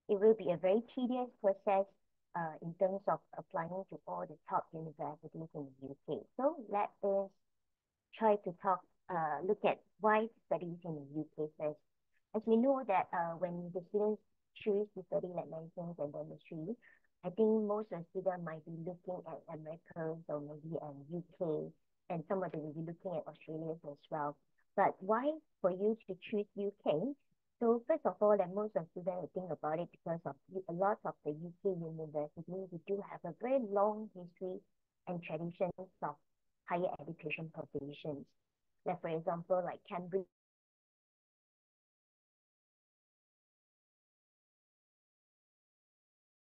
it will be a very tedious process in terms of applying to all the top universities in the UK. So let us try to look at why studies in the UK first. As we know that when the students choose to study like medicine and dentistry, I think most of the students might be looking at America or maybe UK, and some of them will be looking at Australia as well. But why for you to choose UK? So first of all, that most of students will think about it because of a lot of the UK universities, we do have a very long history and traditions of higher education provisions. Like for example, like Cambridge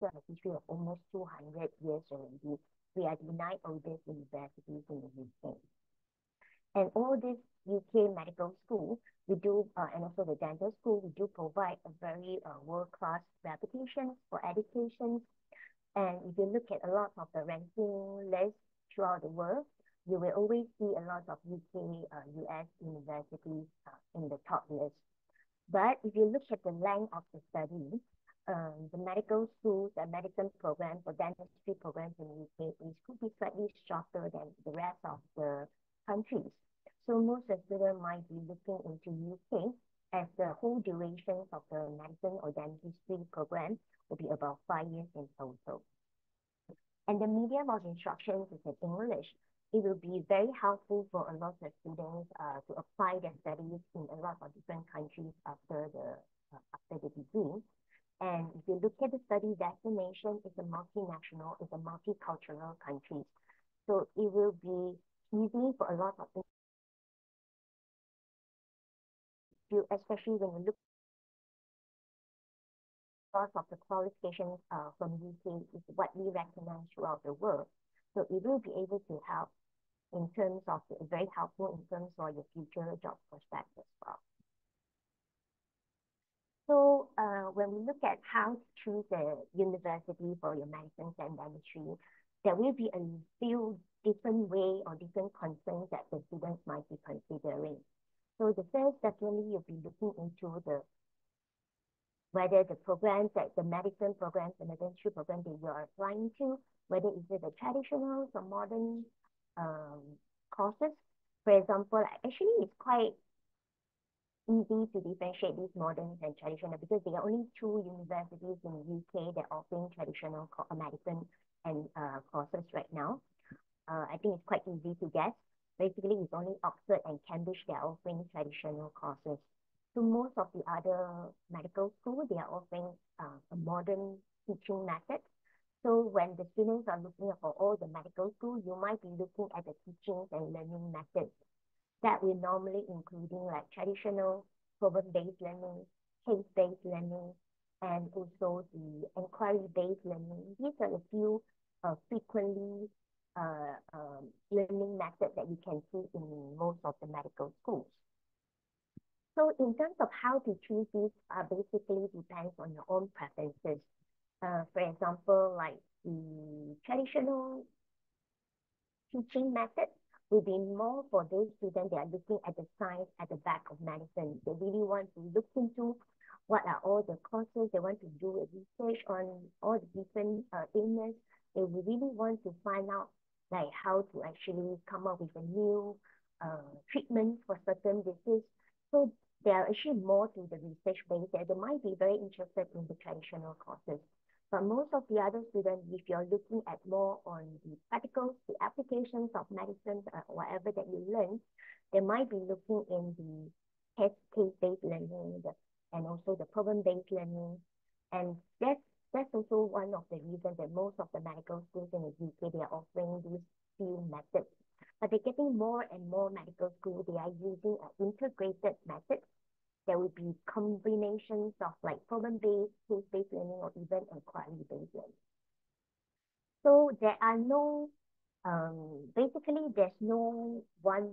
have a history of almost 200 years already. We are the ninth oldest universities in the UK. And all this UK medical school, we do, and also the dental school, we do provide a very world-class reputation for education. And if you look at a lot of the ranking lists throughout the world, you will always see a lot of UK, US universities in the top list. But if you look at the length of the study, the medical schools and medicine programs or dentistry programs in the UK could be slightly shorter than the rest of the countries. So most of the students might be looking into UK as the whole duration of the medicine or dentistry program will be about 5 years in total. And the medium of instruction is in English. It will be very helpful for a lot of students to apply their studies in a lot of different countries after the degree. And if you look at the study destination, it's a multinational, it's a multicultural country. So it will be easy for a lot of you, especially when you look of the qualifications from UK is widely recognized throughout the world. So it will be able to help in terms of very helpful in terms of your future job prospects as well. So when we look at how to choose a university for your medicine and dentistry, there will be a few different ways or different concerns that the students might be considering. So the first, definitely you'll be looking into whether the programs, like the medicine programs and the dentistry program that you are applying to, whether is it the traditional or modern courses. For example, actually it's quite easy to differentiate these modern and traditional because there are only two universities in the UK that are offering traditional medicine and courses right now. I think it's quite easy to guess. Basically, it's only Oxford and Cambridge that are offering traditional courses. So most of the other medical schools, they are offering a modern teaching method. So when the students are looking for all the medical schools, you might be looking at the teachings and learning methods that will normally including like traditional problem-based learning, case-based learning, and also the inquiry-based learning. These are a few frequently learning methods that you can see in most of the medical schools. So in terms of how to choose these, basically depends on your own preferences. For example, like the traditional teaching method will be more for those students that are looking at the science at the back of medicine. They really want to look into what are all the courses, they want to do a research on all the different illness. They really want to find out like how to actually come up with a new treatment for certain disease. So they are actually more to the research base that they might be very interested in the traditional courses. But most of the other students, if you're looking at more on the practicals, the applications of medicine, whatever that you learn, they might be looking in the case-based learning and also the problem-based learning. And that's also one of the reasons that most of the medical schools in the UK, they are offering these few methods. But they're getting more and more medical schools, they are using an integrated method. There will be combinations of like problem-based, case-based learning, or even inquiry-based learning. So there are no, basically there's no one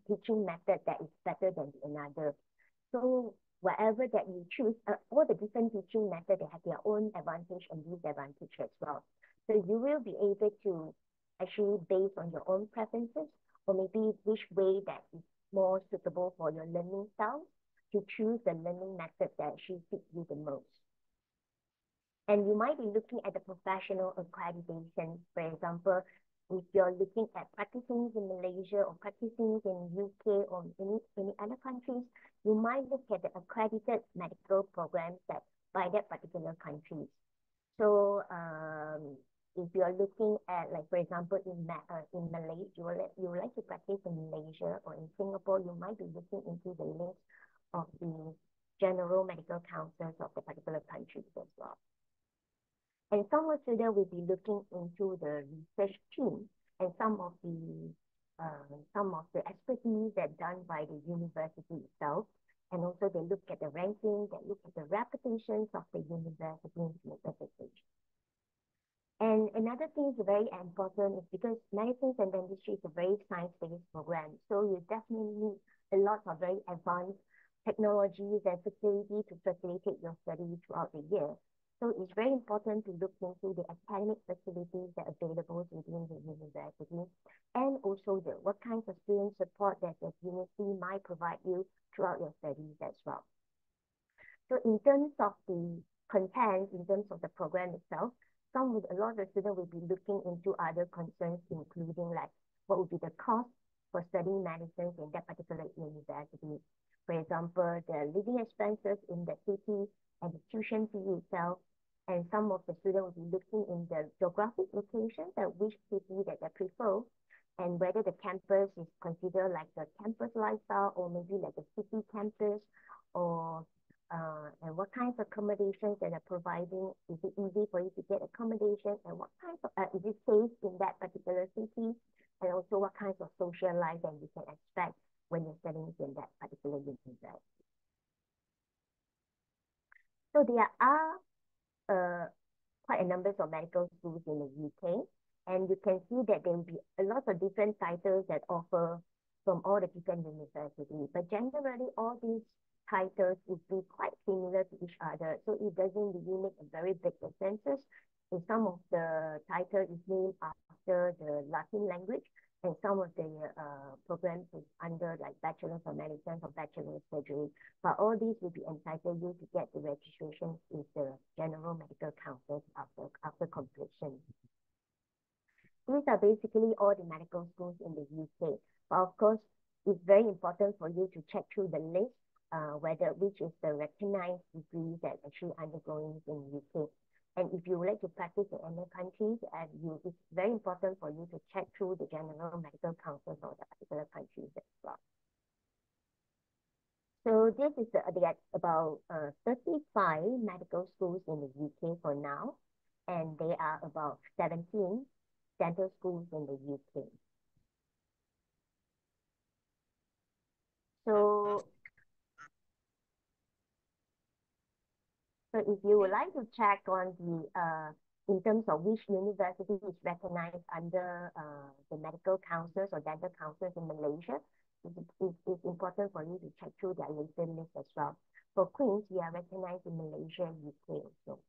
teaching method that is better than another. So whatever that you choose, all the different teaching methods, they have their own advantage and disadvantage as well. So you will be able to actually based on your own preferences or maybe which way that is more suitable for your learning style. to choose the learning method that actually fits you the most. And you might be looking at the professional accreditation. For example, if you're looking at practicing in Malaysia or practicing in UK or any other countries, you might look at the accredited medical programs that by that particular country. So if you're looking at, like, for example, in Malaysia, you would like to practice in Malaysia or in Singapore, you might be looking into the list of the general medical councils of the particular countries as well. And some of the students will be looking into the research team and some of the expertise that done by the university itself. And also they look at the ranking, they look at the reputations of the university certification. And another thing is very important is because medicine and dentistry is a very science-based program. So you definitely need a lot of very advanced technologies and facilities to facilitate your study throughout the year. So it's very important to look into the academic facilities that are available within the university and also what kinds of student support that the university might provide you throughout your studies as well. So in terms of the content, in terms of the program itself, a lot of the students will be looking into other concerns, including like what would be the cost for studying medicine in that particular university. For example, the living expenses in the city and the tuition fee itself. And some of the students will be looking in the geographic locations at which city that they prefer, and whether the campus is considered like the campus lifestyle or maybe like a city campus, or and what kinds of accommodations that are providing. Is it easy for you to get accommodation, and what kinds of is it safe in that particular city, and also what kinds of social life that you can expect when you're studying in that particular university. So there are quite a number of medical schools in the UK, and you can see that there will be a lot of different titles that offer from all the different universities. But generally, all these titles would be quite similar to each other, so it doesn't really make a very big differences. And some of the title is named after the Latin language, and some of the programs is under like Bachelor of Medicine or Bachelor of Surgery. But all these will be entitled you to get the registration with the General Medical Council after completion. These are basically all the medical schools in the UK. But of course, it's very important for you to check through the list, which is the recognized degrees that actually undergoing in the UK. And if you would like to practice in other countries, it's very important for you to check through the General Medical Council of the particular countries as well. So this is about 35 medical schools in the UK for now, and there are about 17 dental schools in the UK. So if you would like to check on in terms of which university is recognized under the medical councils or dental councils in Malaysia, it's important for you to check through their latest list as well. For Queen's, we are recognized in Malaysia and UK also.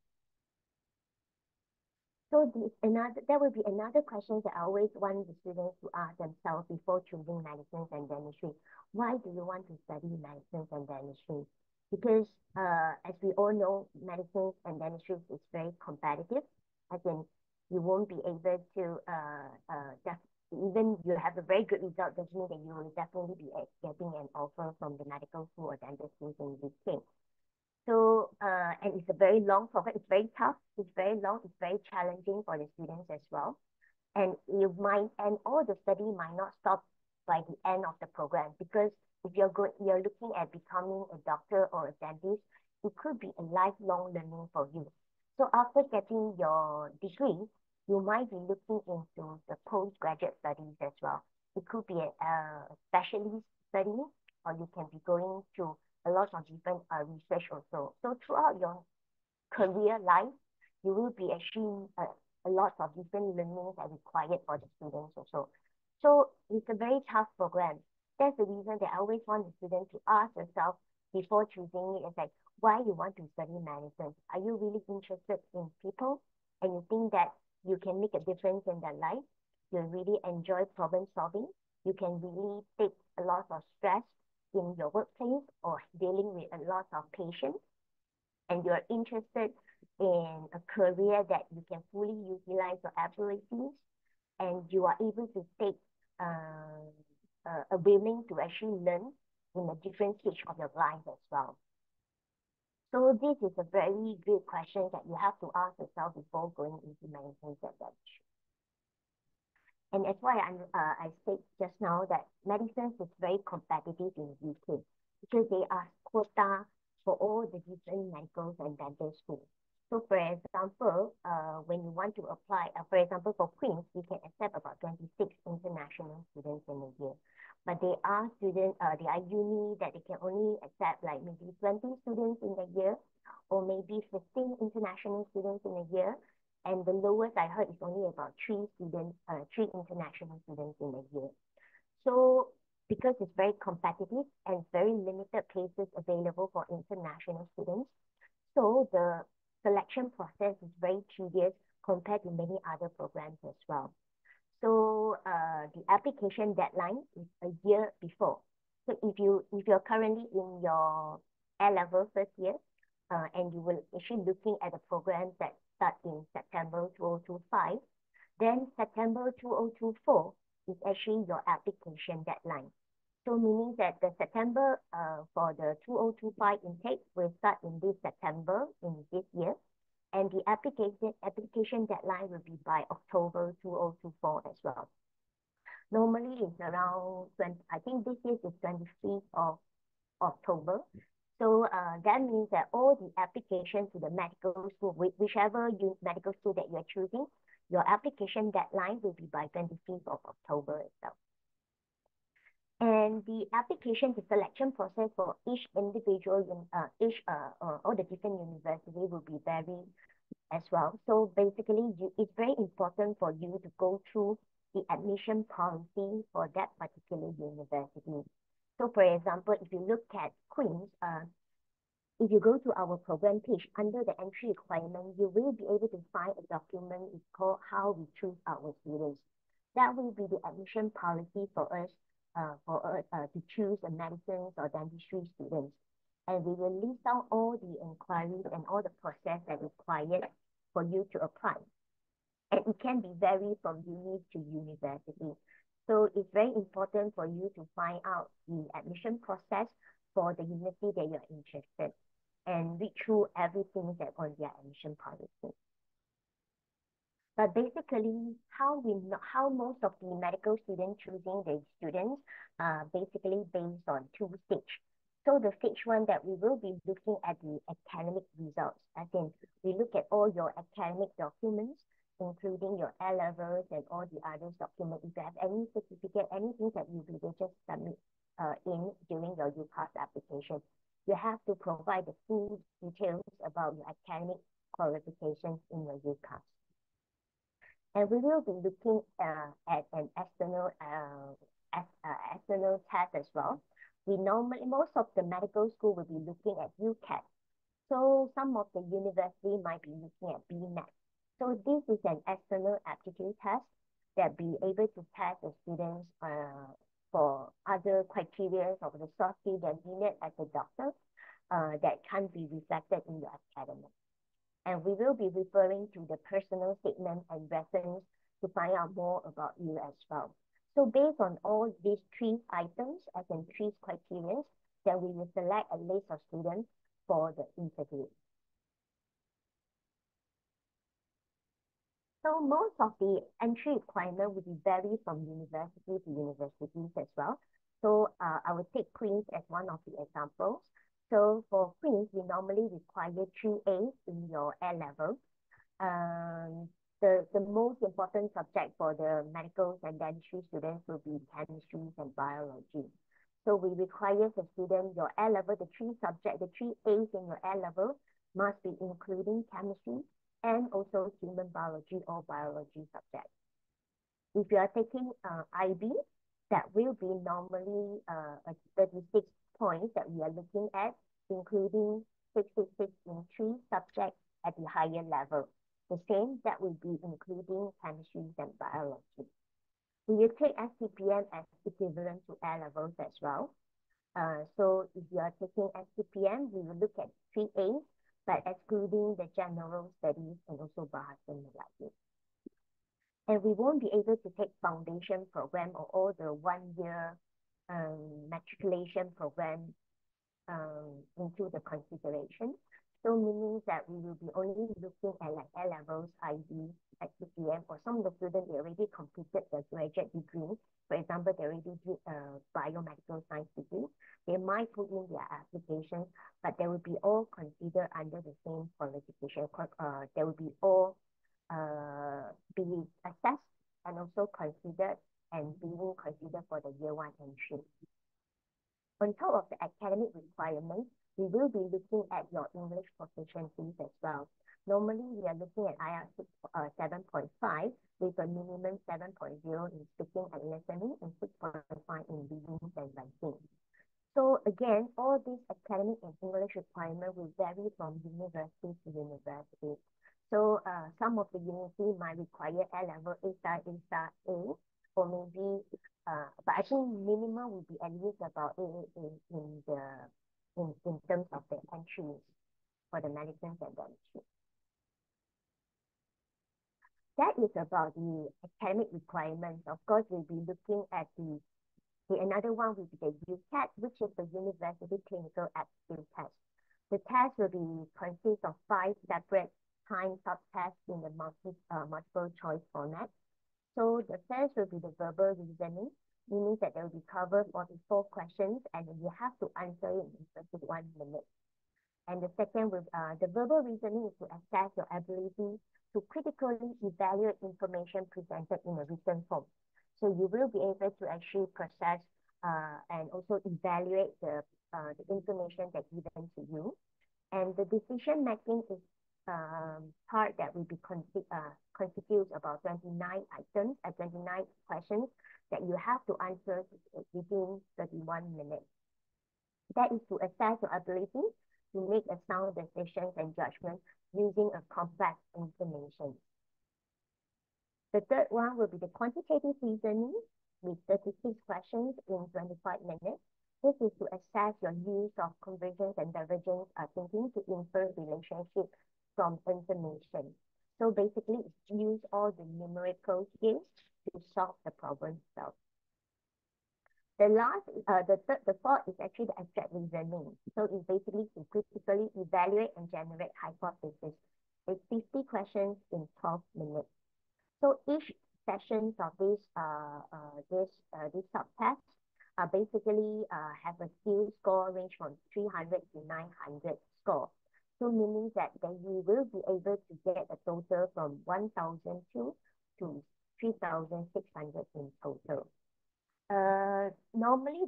So that would be another question that I always want the students to ask themselves before choosing medicine and dentistry. Why do you want to study medicine and dentistry? Because as we all know, medicine and dentistry is very competitive. As in, you won't be able to, even you have a very good result, doesn't mean that you will definitely be getting an offer from the medical school or dental schools in the UK. So, and it's a very long program. It's very tough. It's very long. It's very challenging for the students as well. And all the study might not stop by the end of the program, because if you're looking at becoming a doctor or a dentist, it could be a lifelong learning for you. So after getting your degree, you might be looking into the postgraduate studies as well. It could be a specialist study, or you can be going to a lot of different research also. So throughout your career life, you will be actually a lot of different learnings are required for the students also. So it's a very tough program. That's the reason that I always want the students to ask themselves before choosing it, it's like, why you want to study medicine? Are you really interested in people? And you think that you can make a difference in their life? You really enjoy problem solving? You can really take a lot of stress in your workplace or dealing with a lot of patients, and you're interested in a career that you can fully utilize your abilities, and you are able to take a willing to actually learn in a different stage of your life as well. So this is a very good question that you have to ask yourself before going into medicine dentistry. And as why I said just now that medicine is very competitive in the UK because they ask quota for all the different medical and dental schools. So for example, when you want to apply, for example, for Queen's, we can accept about 26 international students in a year. But there are students, there are uni that they can only accept like maybe 20 students in a year or maybe 15 international students in a year. And the lowest I heard is only about three international students in a year. So because it's very competitive and very limited places available for international students, so the selection process is very tedious compared to many other programs as well. So the application deadline is a year before. So if you're currently in your A-level first year, and you will actually looking at the programs that start in September 2025, then September 2024 is actually your application deadline. So meaning that the September for the 2025 intake will start in this September in this year, and the application deadline will be by October 2024 as well. Normally it's around 20, I think this year is 23rd of October. So that means that all the applications to the medical school, whichever medical school that you're choosing, your application deadline will be by 25th of October itself. And the application, the selection process for each individual, all the different universities will be varied as well. So basically, it's very important for you to go through the admission policy for that particular university. So for example, if you look at Queen's, if you go to our program page under the entry requirement, you will be able to find a document. It's called How We Choose Our Students. That will be the admission policy for us to choose a medicine or dentistry students. And we will list out all the inquiries and all the process that is required for you to apply. And it can be vary from uni to university. So it's very important for you to find out the admission process for the university that you're interested and read through everything that's on their admission policy. But basically, how most of the medical students choosing the students basically based on two stages. So the stage one that we will be looking at the academic results. As in, we look at all your academic documents, including your A-levels and all the other documents. If you have any certificate, anything that you will just submit in during your UPass application, you have to provide the full details about your academic qualifications in your UPass. And we will be looking at an external test as well. Most of the medical school will be looking at UCAT. So some of the university might be looking at BMAT. So this is an external aptitude test that be able to test the students for other criteria of the soft skill that needed as a doctor that can't be reflected in your academic. And we will be referring to the personal statement and reference to find out more about you as well. So based on all these three items as in three criteria, then we will select a list of students for the interview. So most of the entry requirement will be vary from university to universities as well. So I will take Queen's as one of the examples. So for Queen's, we normally require 3 A's in your A-level. The most important subject for the medical and dentistry students will be chemistry and biology. So we require the student, your A-level, the 3 A's in your A-level must be including chemistry and also human biology or biology subject. If you are taking IB, that will be normally 36 points that we are looking at, including 66 in 3 subjects at the higher level. The same, that will be including chemistry and biology. We will take SCPM as equivalent to A-levels as well. So if you are taking SCPM, we will look at 3As, but excluding the general studies and also Bahasa Melayu. And we won't be able to take foundation program or all the 1 year matriculation program into the consideration. So meaning that we will be only looking at like A levels, IB, SCPM, or some of the students they already completed the graduate degree. For example, they already did a biomedical science degree. They might put in their application, but they will be all considered under the same qualification. They will be all be assessed and also considered and being considered for the year 1 entry. On top of the academic requirements, we will be looking at your English proficiencies as well. Normally, we are looking at IELTS 7.5 with a minimum 7.0 in speaking and listening and 6.5 in reading and writing. So again, all these academic and English requirements will vary from university to university. So some of the university might require A level, A star, A star, A, or maybe, but I think minimum will be at least about A in terms of the entries for the medicine and dentistry. That is about the academic requirements. Of course, we'll be looking at another one will be the UCAT, which is the University Clinical Aptitude Test. The test will be consist of 5 separate time subtests in the multiple choice format. So the first will be the verbal reasoning, meaning that they will be covered 44 questions and you have to answer it in 31 minutes. And the second will the verbal reasoning is to assess your ability to critically evaluate information presented in a written form. So you will be able to actually process and also evaluate the information that's given to you. And the decision making is part that will be constitutes about 29 items and 29 questions that you have to answer within 31 minutes. That is to assess your ability to make a sound decisions and judgment using a complex information. The third one will be the quantitative reasoning with 36 questions in 25 minutes. This is to assess your use of convergence and divergence thinking to infer relationship from information. So basically, it's use all the numerical skills to solve the problem itself. The fourth is actually the abstract reasoning. So it's basically to critically evaluate and generate hypotheses. It's 50 questions in 12 minutes. So each sessions of this subtest basically have a skill score range from 300 to 900 score. So meaning that then you will be able to get a total from 1,002 to 3,600 in total. Normally,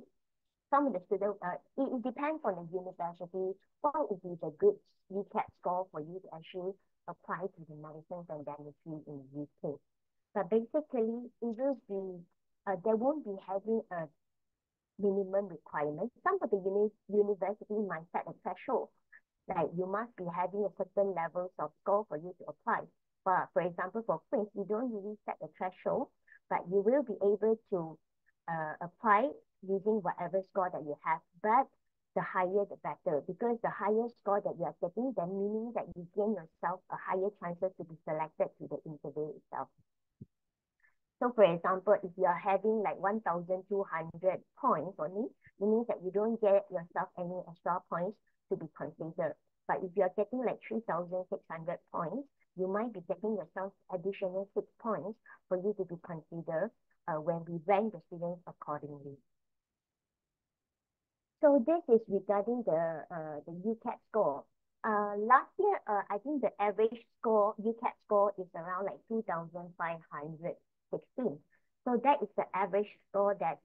some of the students, it depends on the university, what would be the good UCAT score for you to actually apply to the medicine and dentistry in the UK. But basically, it will be, they won't be having a minimum requirement. Some of the university might set a threshold, like you must be having a certain levels of score for you to apply. But for example, for Queen's, you don't really set a threshold, but you will be able to apply using whatever score that you have. But the higher, the better, because the higher score that you are getting, then meaning that you gain yourself a higher chances to be selected to the interview itself. So for example, if you are having like 1,200 points only, it means that you don't get yourself any extra points to be considered. But if you are getting like 3,600 points, you might be getting yourself additional 6 points for you to be considered when we rank the students accordingly. So this is regarding the UCAT score. Last year, I think the average score, UCAT score is around like 2,516. So that is the average score that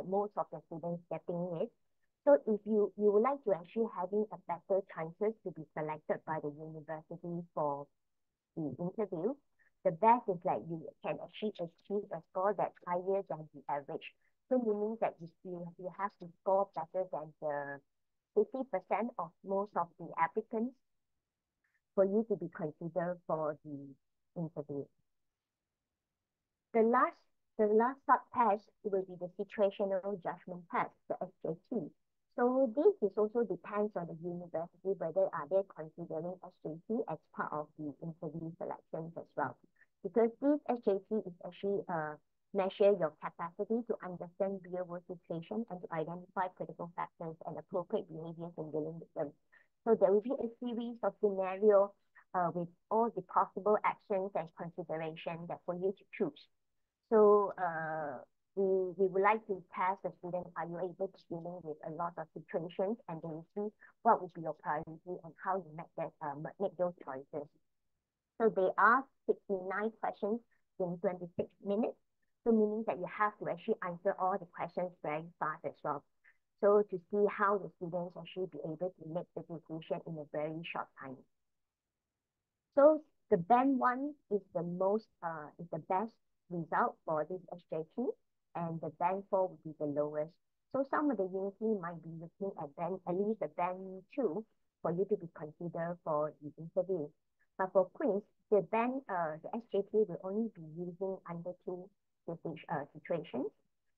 most of the students getting it. So if you would like to actually having a better chances to be selected by the university for the interview, the best is like you can actually achieve a score that's higher than the average. So meaning that you have to score better than the 50% of most of the applicants for you to be considered for the interview. The last sub-test will be the situational judgment test, the SJT. So this is also depends on the university whether are they considering SJT as part of the interview selections as well. Because this SJT is actually measure your capacity to understand real world situation and to identify critical factors and appropriate behaviors in dealing with them. So there will be a series of scenarios with all the possible actions and consideration that for you to choose. So we would like to test the student, are you able to dealing with a lot of situations, and then see what would be your priority and how you make those choices. So they ask 69 questions in 26 minutes. So meaning that you have to actually answer all the questions very fast as well. So to see how the students actually be able to make the decision in a very short time. So the band one is the best result for this SJT, and the band four would be the lowest. So some of the unity might be looking at at least a band two for you to be considered for the interview. But for Queens, the SJT will only be using under two situations.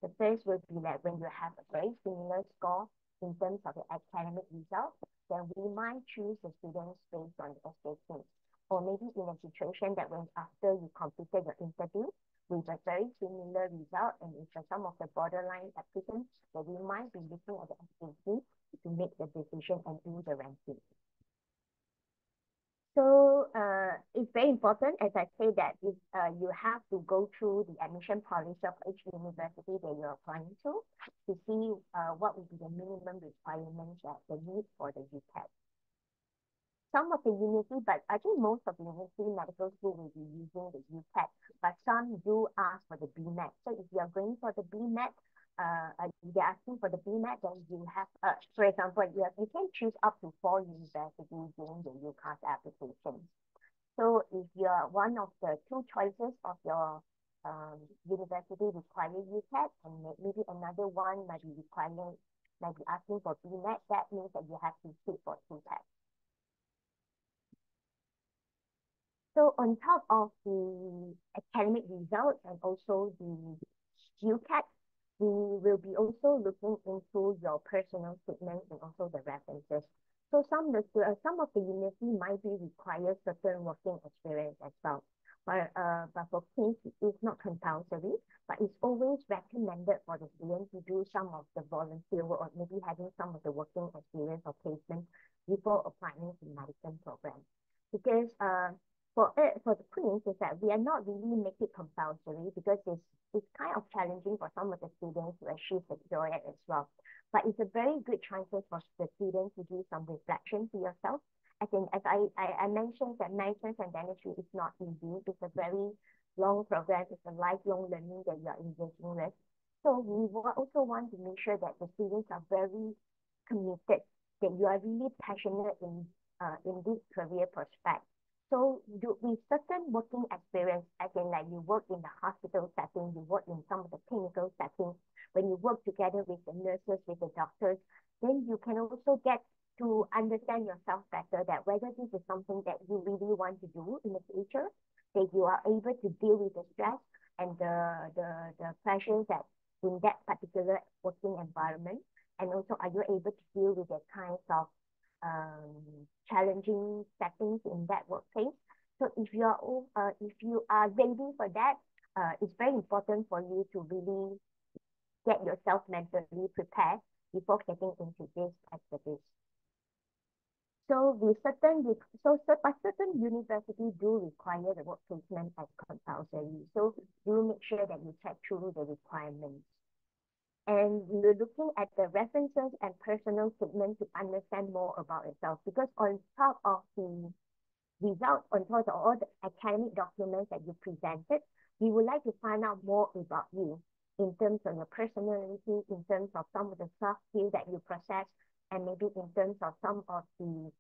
The first would be that when you have a very similar score in terms of the academic result, then we might choose the students based on the SJT. Or maybe in a situation that when after you completed your interview with a very similar result and if some of the borderline applicants, then we might be looking at the SJT to make the decision and do the ranking. So it's very important, as I say, that if you have to go through the admission policy of each university that you're applying to see what would be the minimum requirements that they need for the UCAT. Some of the unity, but I think most of the university medical school will be using the UCAT, but some do ask for the BMAT. So if you are going for the BMAT, they're asking for the BMAT, then you have, for example, you can choose up to 4 universities during the UCAS application. So if you're one of the two choices of your university require UCAT, and maybe another one might be asking for BMAT, that means that you have to sit for 2 tests. So on top of the academic results and also the UCAT, we will be also looking into your personal statements and also the references. So some of the university might be require certain working experience as well. But for Kings, it's not compulsory, but it's always recommended for the student to do some of the volunteer work or maybe having some of the working experience or placement before applying to medicine program. Because for the Queens is that we are not really make it compulsory because it's kind of challenging for some of the students to actually secure it as well. But it's a very good chance for the students to do some reflection to yourself. As I mentioned that Medicine and Dentistry is not easy. It's a very long program. It's a lifelong learning that you are engaging with. So we also want to make sure that the students are very committed, that you are really passionate in this career prospect. So with certain working experience, as in like you work in the hospital setting, you work in some of the clinical settings, when you work together with the nurses, with the doctors, then you can also get to understand yourself better, that whether this is something that you really want to do in the future, that you are able to deal with the stress and the pressures that in that particular working environment, and also are you able to deal with the kinds of challenging settings in that workplace. So if you are ready for that, it's very important for you to really get yourself mentally prepared before getting into this activity. So certain universities do require the work placement as compulsory. So do make sure that you check through the requirements. And we're looking at the references and personal statement to understand more about yourself, because on top of the results, on top of all the academic documents that you presented, we would like to find out more about you in terms of your personality, in terms of some of the soft skills that you possess, and maybe in terms of some of the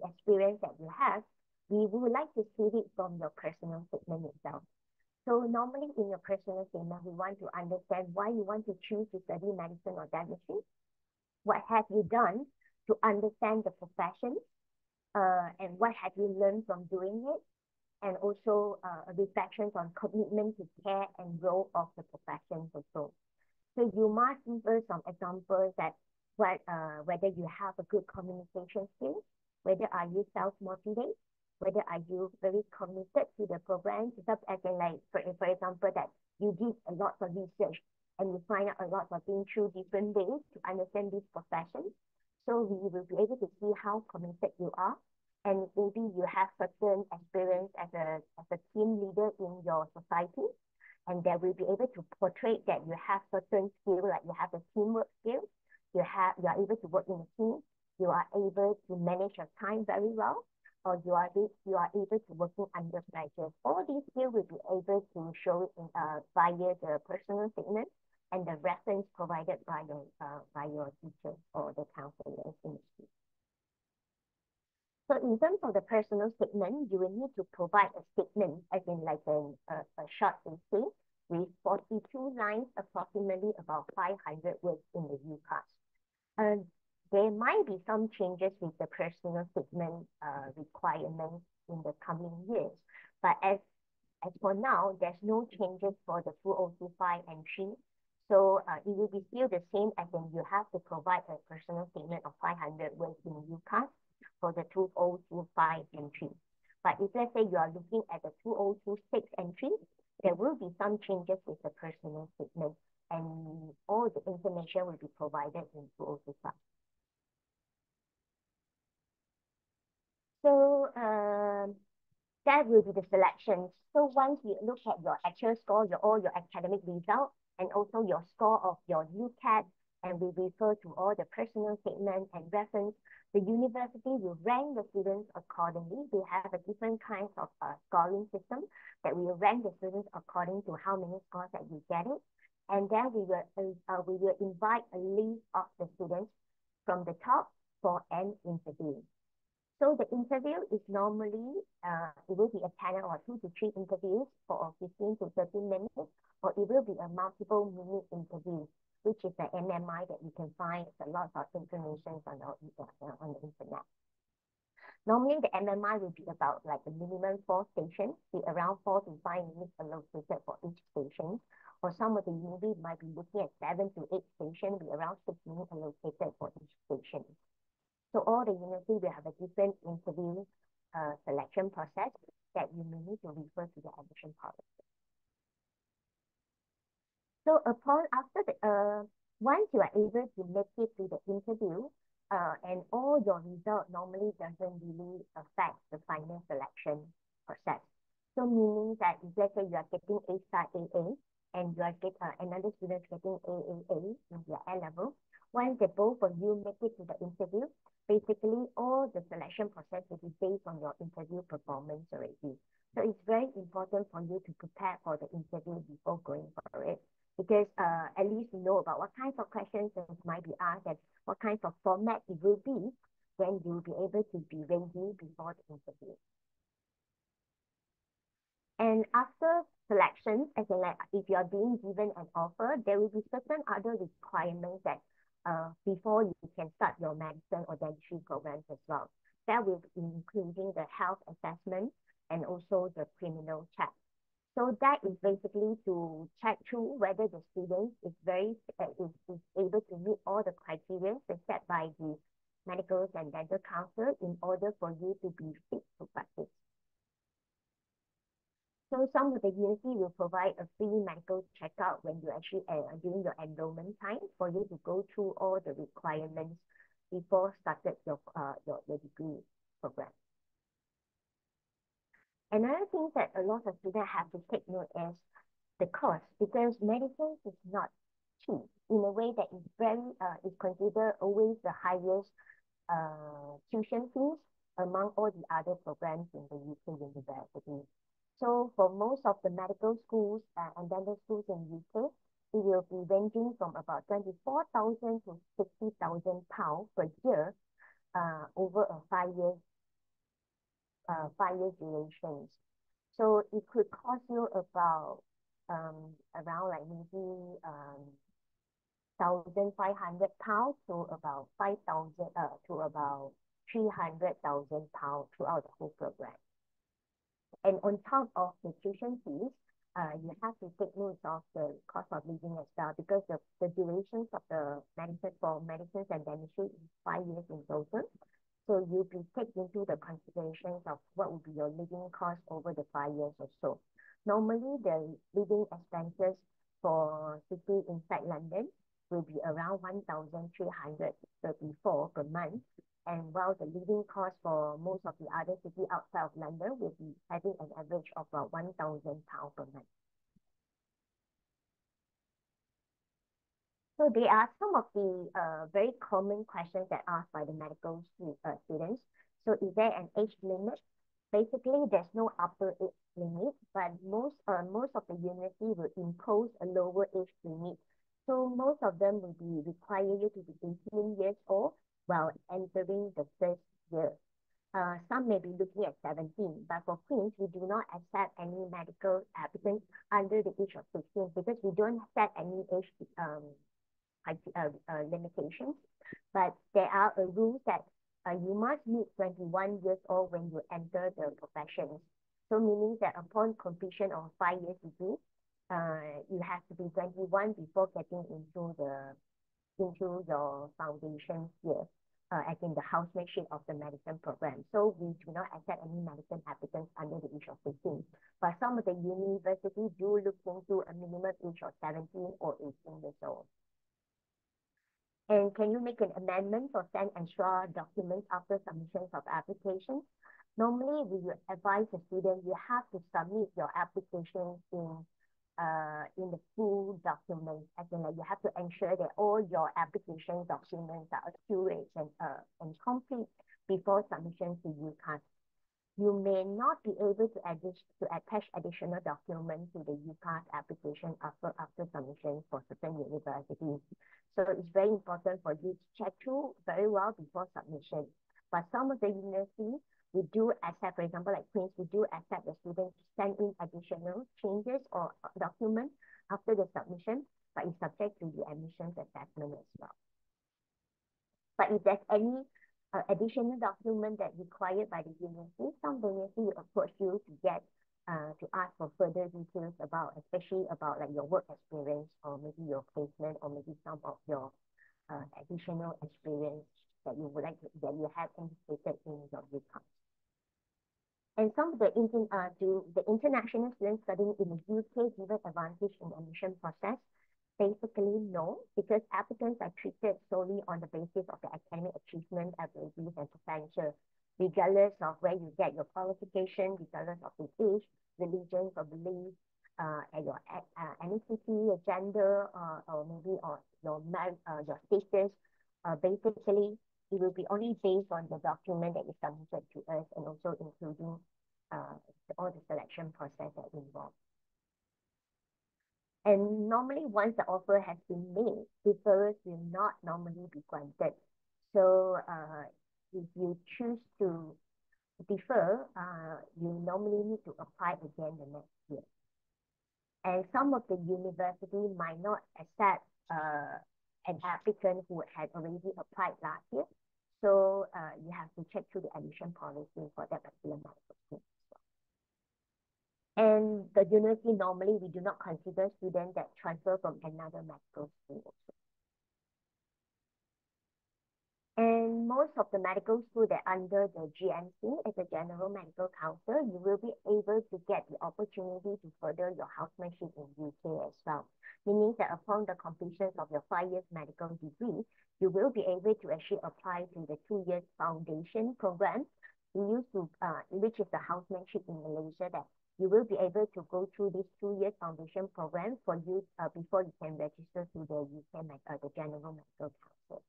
experience that you have. We would like to see it from your personal statement itself. So normally in your personal statement, we want to understand why you want to choose to study medicine or dentistry. What have you done to understand the profession? And what have you learned from doing it? And also reflections on commitment to care and role of the professions also. So you must give us some examples that whether you have a good communication skills, whether are you self-motivated, whether are you very committed to the program, such as in like, for example, that you did a lot of research and you find out a lot of things through different ways to understand this profession. So we will be able to see how committed you are. And maybe you have certain experience as a team leader in your society, and they will be able to portray that you have certain skill, like you have a teamwork skill, you are able to work in a team, you are able to manage your time very well, or you are able to working under pressure. All these skills will be able to show it in, via the personal statement and the reference provided by your teachers or the counselors in the school. So in terms of the personal statement, you will need to provide a statement, as in like a short essay with 42 lines, approximately about 500 words in the UCAS. There might be some changes with the personal statement requirements in the coming years, but as for now, there's no changes for the 2025 entry. So it will be still the same, as in you have to provide a personal statement of 500 words in UCAS for the 2025 entry. But if let's say you are looking at the 2026 entry, there will be some changes with the personal statement, and all the information will be provided in 2025. So that will be the selections. So once you look at your actual score, all your academic results, and also your score of your UCAT, and we refer to all the personal statement and reference, the university will rank the students accordingly. They have a different kinds of scoring system that will rank the students according to how many scores that you get it. And then we will invite a list of the students from the top for an interview. So the interview is normally, it will be a panel or 2 to 3 interviews for 15 to 30 minutes, or it will be a multiple minute interview, which is the MMI that you can find a lot of information on the internet. Normally, the MMI will be about like a minimum 4 stations, be around 4 to 5 minutes allocated for each station. Or some of the universities might be looking at 7 to 8 stations, be around 6 minutes allocated for each station. So all the universities will have a different interview selection process that you may need to refer to the admission policy. So once you are able to make it to the interview, and all your result normally doesn't really affect the final selection process. So meaning that if let's say you are getting A star AA, and you are another student getting AAA in their A level, once the both of you make it to the interview, basically all the selection process will be based on your interview performance already. So it's very important for you to prepare for the interview before going for it, because at least you know about what kinds of questions that might be asked and what kinds of format it will be, then you'll be able to be ready before the interview. And after selection, as in like if you are being given an offer, there will be certain other requirements that before you can start your medicine or dentistry programs as well. That will be including the health assessment and also the criminal check. So that is basically to check through whether the student is able to meet all the criteria set by the medical and dental council in order for you to be fit to practice. So some of the university will provide a free medical checkup when you actually during your enrollment time for you to go through all the requirements before started your degree program. Another thing that a lot of students have to take note is the cost, because medicine is not cheap in a way that is considered always the highest tuition fees among all the other programs in the UK university. So for most of the medical schools and dental schools in UK, it will be ranging from about 24,000 to 60,000 pounds per year over a 5 year duration. So it could cost you about around like maybe £1,500 to about 5,000 to about 300,000 pounds throughout the whole program. And on top of the tuition fees, you have to take note of the cost of living as well because the durations of the medicine for medicines and dentistry is 5 years in total. So you be take into the considerations of what would be your living cost over the 5 years or so. Normally, the living expenses for city inside London will be around 1,334 per month. And while the living cost for most of the other city outside of London will be having an average of about £1,000 per month. So there are some of the very common questions that are asked by the medical students. So is there an age limit? Basically, there's no upper age limit, but most of the university will impose a lower age limit. So most of them will be require you to be 18 years old while entering the first year. Some may be looking at 17, but for Queens, we do not accept any medical applicants under the age of 16 because we don't set any age limitations. But there are rules that you must meet 21 years old when you enter the profession. So meaning that upon completion of 5 years degree, you have to be 21 before getting into your foundation year, as in the housemanship of the medicine program. So we do not accept any medicine applicants under the age of 15. But some of the universities do look into a minimum age of 17 or 18 years old. And can you make an amendment or send extra documents after submissions of applications? Normally, we would advise the student you have to submit your application in the full document, as in like you have to ensure that all your application documents are accurate and complete before submission to UCAS. You may not be able to attach additional documents to the UCAS application after submission for certain universities. So it's very important for you to check through very well before submission. But some of the universities, we do accept, for example, like Queen's, we do accept the students to send in additional changes or documents after the submission, but it's subject to the admissions assessment as well. But if there's any additional document that required by the university, some university will approach you to get to ask for further details about, especially about like your work experience or maybe your placement or maybe some of your additional experience that you would like to, that you have indicated in your report. And some of the international students studying in the UK given advantage in the admission process? Basically, no, because applicants are treated solely on the basis of the academic achievement, abilities, and potential, regardless of where you get your qualification, regardless of the age, religion, or belief, and your ethnicity, your gender, or maybe your status. Basically, it will be only based on the document that is submitted to us, and also including all the selection process that involved. And normally, once the offer has been made, referrals will not normally be granted. So if you choose to defer, you normally need to apply again the next year. And some of the university might not accept an applicant who had already applied last year. So you have to check through the admission policy for that particular medical school. And the university, normally, we do not consider students that transfer from another medical school also. And most of the medical school that under the GMC as a General Medical Council, you will be able to get the opportunity to further your housemanship in UK as well. Meaning that upon the completion of your 5 years medical degree, you will be able to actually apply to the 2 years foundation program, which is the housemanship in Malaysia, that you will be able to go through this 2 years foundation program for you before you can register to the UK, the General Medical Council.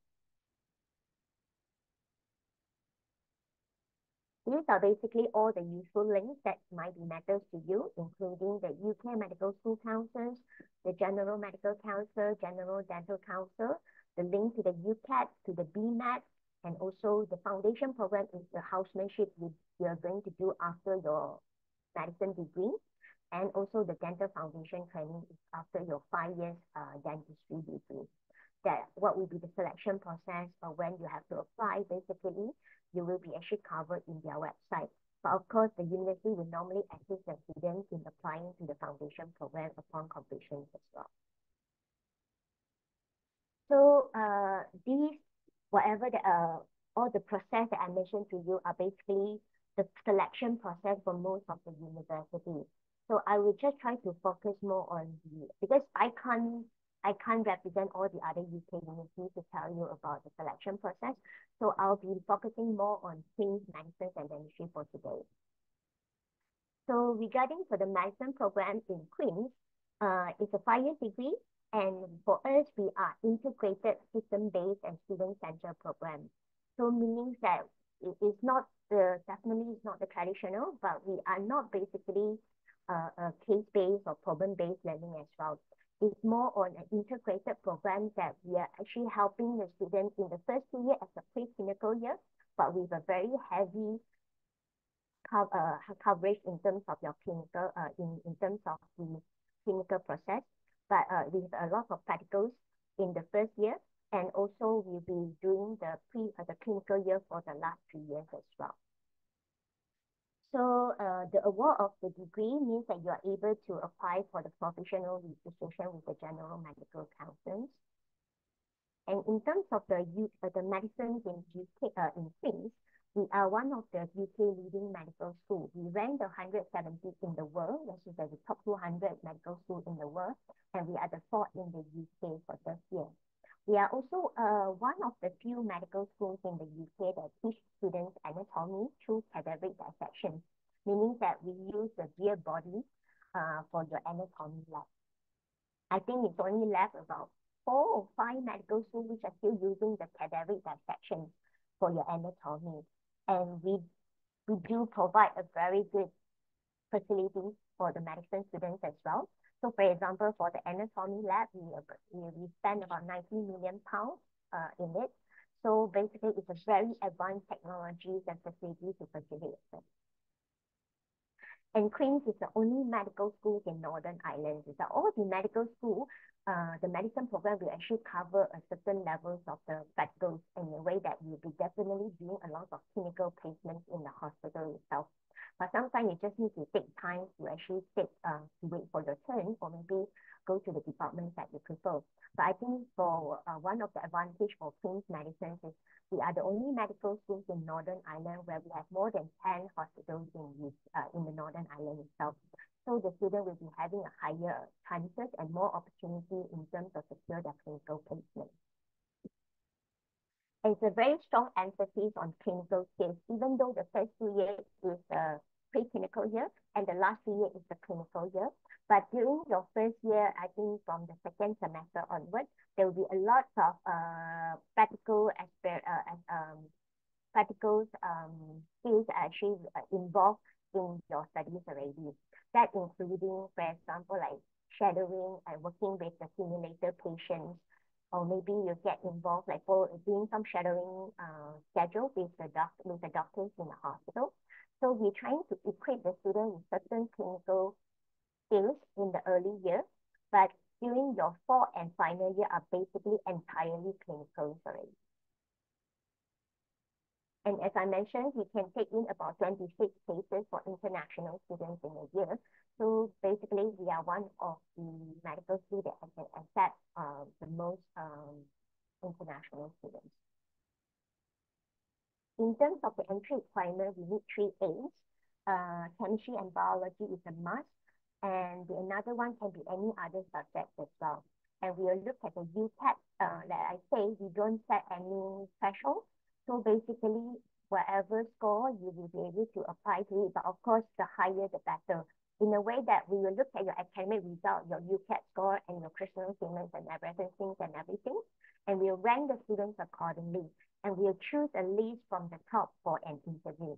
These are basically all the useful links that might be matters to you, including the UK Medical School Councils, the General Medical Council, General Dental Council, the link to the UCAT, to the BMAT, and also the foundation program is the housemanship you're going to do after your medicine degree, and also the dental foundation training is after your 5 years dentistry degree. That what will be the selection process or when you have to apply, basically, you will be actually covered in their website. But of course, the university will normally assist the students in applying to the foundation program upon completion as well. So these, whatever the all the process that I mentioned to you are basically the selection process for most of the universities. So I will just try to focus more on because I can't represent all the other UK universities to tell you about the selection process. So I'll be focusing more on Queen's Medicine and Dentistry for today. So regarding for the medicine program in Queen's, it's a 5-year degree. And for us, we are integrated system-based and student-centered program. So meaning that it is not definitely is not the traditional, but we are not basically a case-based or problem-based learning as well. It's more on an integrated program that we are actually helping the students in the first 2 years as a pre-clinical year, but with a very heavy coverage in terms of your clinical, in terms of the clinical process, but with a lot of practicals in the first year, and also we'll be doing the clinical year for the last 3 years as well. So the award of the degree means that you are able to apply for the professional registration with the General Medical Council. And in terms of the medicines in UK, in Queens, we are one of the UK leading medical schools. We rank the 170th in the world, which is the top 200 medical schools in the world, and we are the 4th in the UK for this year. We are also one of the few medical schools in the UK that teach students anatomy through cadaveric dissection, meaning that we use the real body for your anatomy lab. I think it's only left about 4 or 5 medical schools which are still using the cadaveric dissection for your anatomy. And we do provide a very good facility for the medicine students as well. So for example, for the anatomy lab, we spend about 90 million pounds in it. So basically, it's a very advanced technologies and facilities to facilitate it. And Queen's is the only medical school in Northern Ireland. So all the medical school, the medicine program will actually cover a certain levels of the practicals in a way that you'll be definitely doing a lot of clinical placements in the hospital itself. But sometimes you just need to take time to actually to wait for your turn, or maybe go to the departments that you prefer. But I think for one of the advantage for Queen's Medicine is we are the only medical schools in Northern Ireland where we have more than 10 hospitals in the Northern Ireland itself. So the student will be having a higher chances and more opportunity in terms of secure their clinical placement. It's a very strong emphasis on clinical skills, even though the first 2 years is the pre-clinical year and the last 3 years is the clinical year. But during your first year, I think from the second semester onwards, there will be a lot of practical skills actually involved in your studies already. That including, for example, like shadowing and working with the simulator patients, or maybe you get involved like for doing some shadowing schedule with the doctors in the hospital. So we're trying to equip the student with certain clinical skills in the early year, but during your 4th and final year are basically entirely clinical already. And as I mentioned, we can take in about 26 cases for international students in a year. So basically, we are one of the medical schools that can accept the most international students. In terms of the entry requirement, we need 3 A's. Chemistry and biology is a must. And another one can be any other subject as well. And we will look at the UCAT. Like I say, we don't set any threshold. So basically, whatever score, you will be able to apply to it. But of course, the higher, the better. In a way that we will look at your academic result, your UCAT score, and your personal statements and references and everything. And we'll rank the students accordingly. And we'll choose a list from the top for an interview.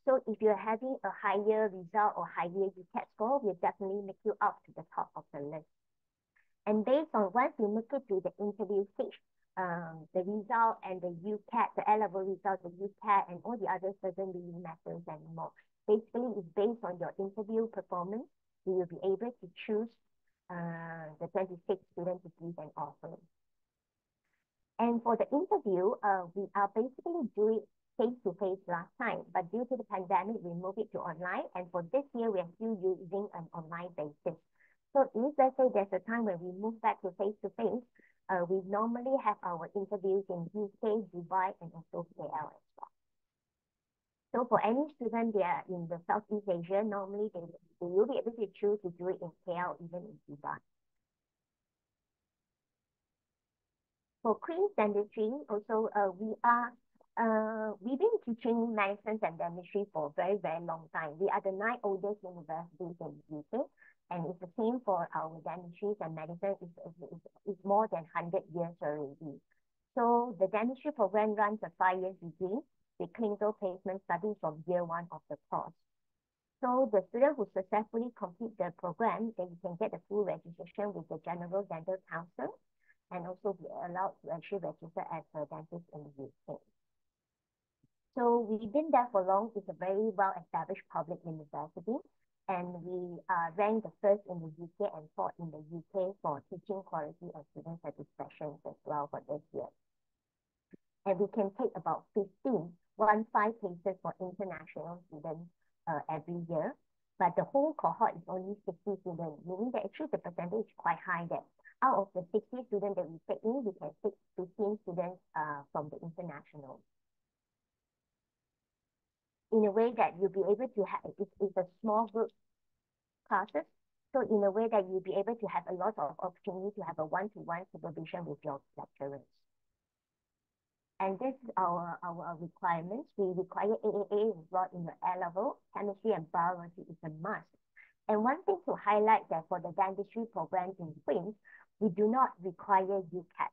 So if you're having a higher result or higher UCAT score, we'll definitely make you up to the top of the list. And based on once you make it to the interview stage, the result and the UCAT, the A-level result, the UCAT, and all the others doesn't really matter anymore. Basically, it's based on your interview performance. You will be able to choose the 26 students to give an offer. And for the interview, we are basically face-to-face last time, but due to the pandemic, we moved it to online. And for this year, we are still using an online basis. So if let's say there's a time when we move back to face-to-face, we normally have our interviews in UK, Dubai, and also KL as well. So for any student, they are in the Southeast Asia, normally they will be able to choose to do it in KL, even in Dubai. For Queen's Dentistry, also we've been teaching medicine and dentistry for a very, very long time. We are the 9th oldest universities in the UK, and it's the same for our dentistry and medicine. It's more than 100 years already. So the dentistry program runs a 5-year degree with clinical placement starting from year 1 of the course. So the student who successfully complete the program, then you can get the full registration with the General Dental Council and also be allowed to actually register as a dentist in the UK. So we've been there for long. It's a very well-established public university, and we ranked the first in the UK and 4th in the UK for teaching quality and student satisfaction as well for this year. And we can take about 15 cases for international students every year. But the whole cohort is only 60 students, meaning that actually the percentage is quite high that out of the 60 students that we take in, we can take 15 students from the international. In a way that you'll be able to have, it's a small group classes. So in a way that you'll be able to have a lot of opportunity to have a one-to-one supervision with your lecturers. And this is our requirements. We require AAA brought in the A-level. Chemistry and biology is a must. And one thing to highlight that for the dentistry programs in Queen's, we do not require UCAT.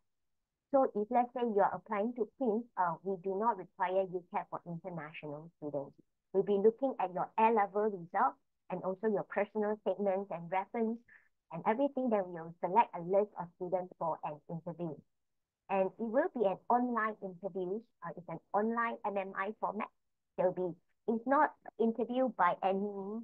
So if let's say you are applying to Queen's, we do not require UCAT for international students. We'll be looking at your A-level results and also your personal statements and reference and everything. Then we will select a list of students for an interview. And it will be an online interview. It's an online MMI format. It's not interviewed by any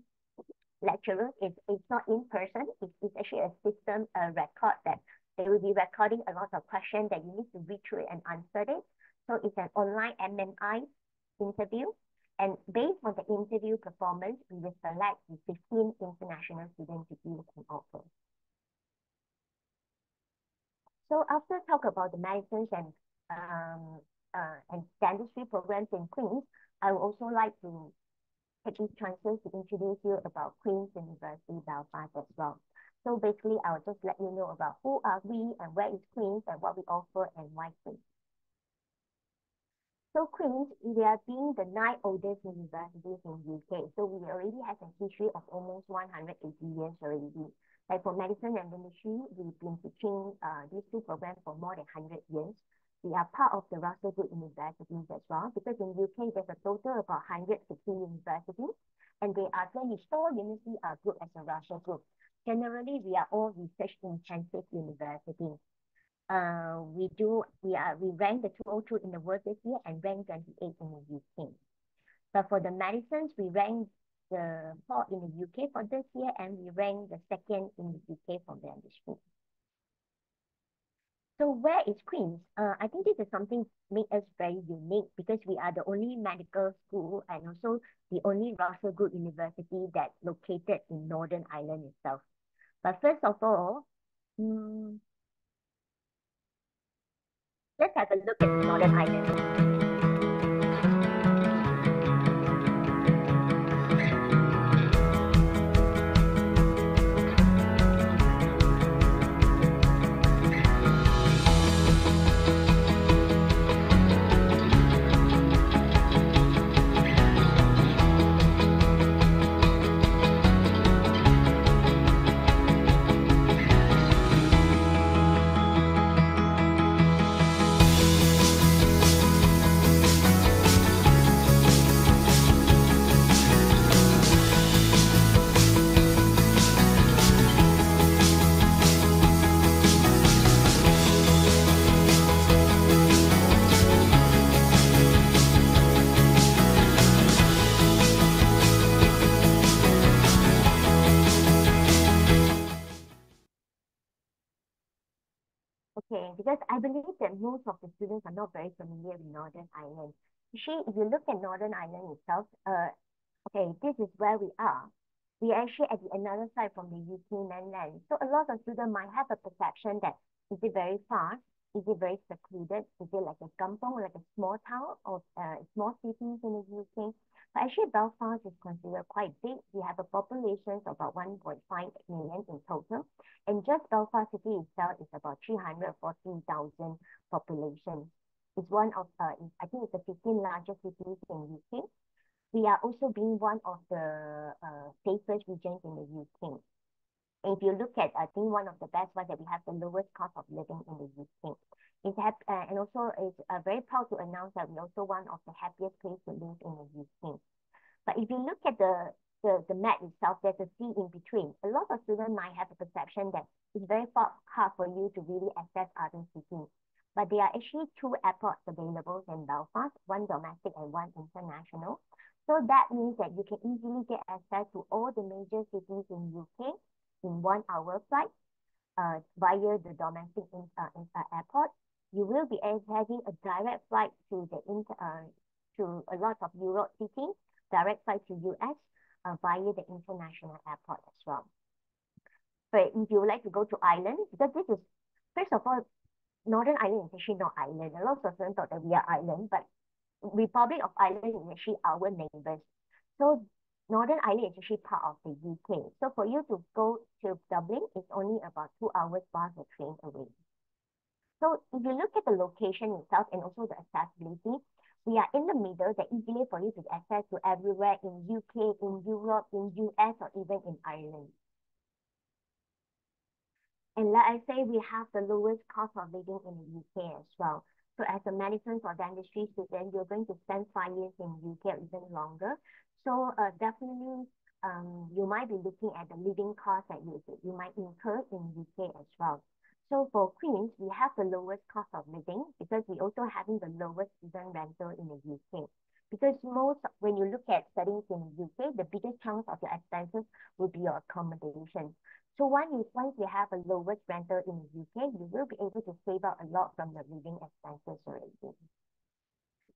lecturer. It's not in person. It's actually a system record that they will be recording a lot of questions that you need to read through it and answer it. So it's an online MMI interview. And based on the interview performance, we will select the 15 international students to give an offer. So after talk about the medicines and dentistry programs in Queen's, I would also like to take these chances to introduce you about Queen's University Belfast as well. So basically, I'll just let you know about who are we and where is Queen's and what we offer and why Queen's. So Queen's, we are being the 9th oldest universities in UK. So we already have a history of almost 180 years already. Like for medicine and dentistry, we've been teaching these two programs for more than 100 years. We are part of the Russell Group universities as well, because in UK, there's a total of about 160 universities, and they are 24 universities are grouped as a Russell Group. Generally, we are all research-intensive universities. We ranked the 202 in the world this year and ranked 28 in the UK. But for the medicines, we ranked the 4th in the UK for this year, and we ranked the 2nd in the UK for dentistry. So where is Queen's? I think this is something make us very unique because we are the only medical school and also the only Russell Group university that's located in Northern Ireland itself. But first of all, let's have a look at Northern Ireland. Okay, because I believe that most of the students are not very familiar with Northern Ireland. Actually, if you look at Northern Ireland itself, okay, this is where we are. We are actually at the another side from the UK mainland. So a lot of students might have a perception that is it very far? Is it very secluded? Is it like a kampong, like a small town or small cities in the UK? But actually, Belfast is considered quite big. We have a population of about 1.5 million in total. And just Belfast city itself is about 340,000 population. It's one of, I think it's the 15 largest cities in UK. We are also being one of the safest regions in the UK. If you look at, I think one of the best ones that we have the lowest cost of living in the UK. And also it's very proud to announce that we're also one of the happiest places to live in the UK. But if you look at the map itself, there's a sea in between. A lot of students might have a perception that it's very hard for you to really access other cities. But there are actually two airports available in Belfast, one domestic and one international. So that means that you can easily get access to all the major cities in UK in 1 hour flight via the domestic airport. You will be having a direct flight to to a lot of Europe cities, direct flight to US via the international airport as well. But if you would like to go to Ireland, because this is, first of all, Northern Ireland is actually not Ireland. A lot of them thought that we are Ireland, but Republic of Ireland is actually our neighbors. So Northern Ireland is actually part of the UK. So for you to go to Dublin, it's only about 2 hours bus or train away. So if you look at the location itself and also the accessibility, we are in the middle that easily for you to access to everywhere in UK, in Europe, in US, or even in Ireland. And like I say, we have the lowest cost of living in the UK as well. So as a medicine or dentistry student, you're going to spend 5 years in UK or even longer. So definitely, you might be looking at the living cost that you might incur in UK as well. So for Queens, we have the lowest cost of living because we also having the lowest student rental in the UK. Because when you look at studies in the UK, the biggest chunk of your expenses will be your accommodation. So once you have a lowest rental in the UK, you will be able to save out a lot from the living expenses already.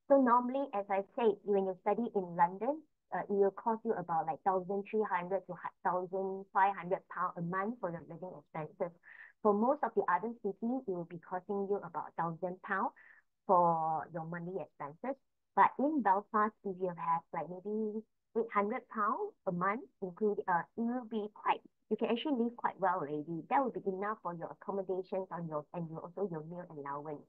So normally, as I say, when you study in London, it will cost you about like 1,300 to 1,500 pounds a month for your living expenses. For most of the other cities, it will be costing you about 1,000 pounds for your monthly expenses. But in Belfast, if you have like maybe 800 pounds a month, including it will be quite, you can actually live quite well already. That will be enough for your accommodations and also your meal allowance.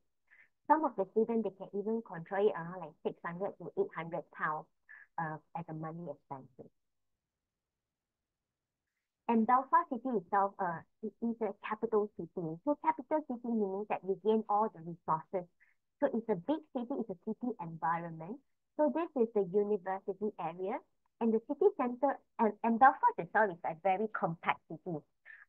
Some of the students, they can even control it around like 600 to 800 pounds as a monthly expenses. And Belfast city itself it is a capital city. So capital city means that you gain all the resources. So it's a big city, it's a city environment. So this is the university area. And the city center, and Belfast itself is a very compact city.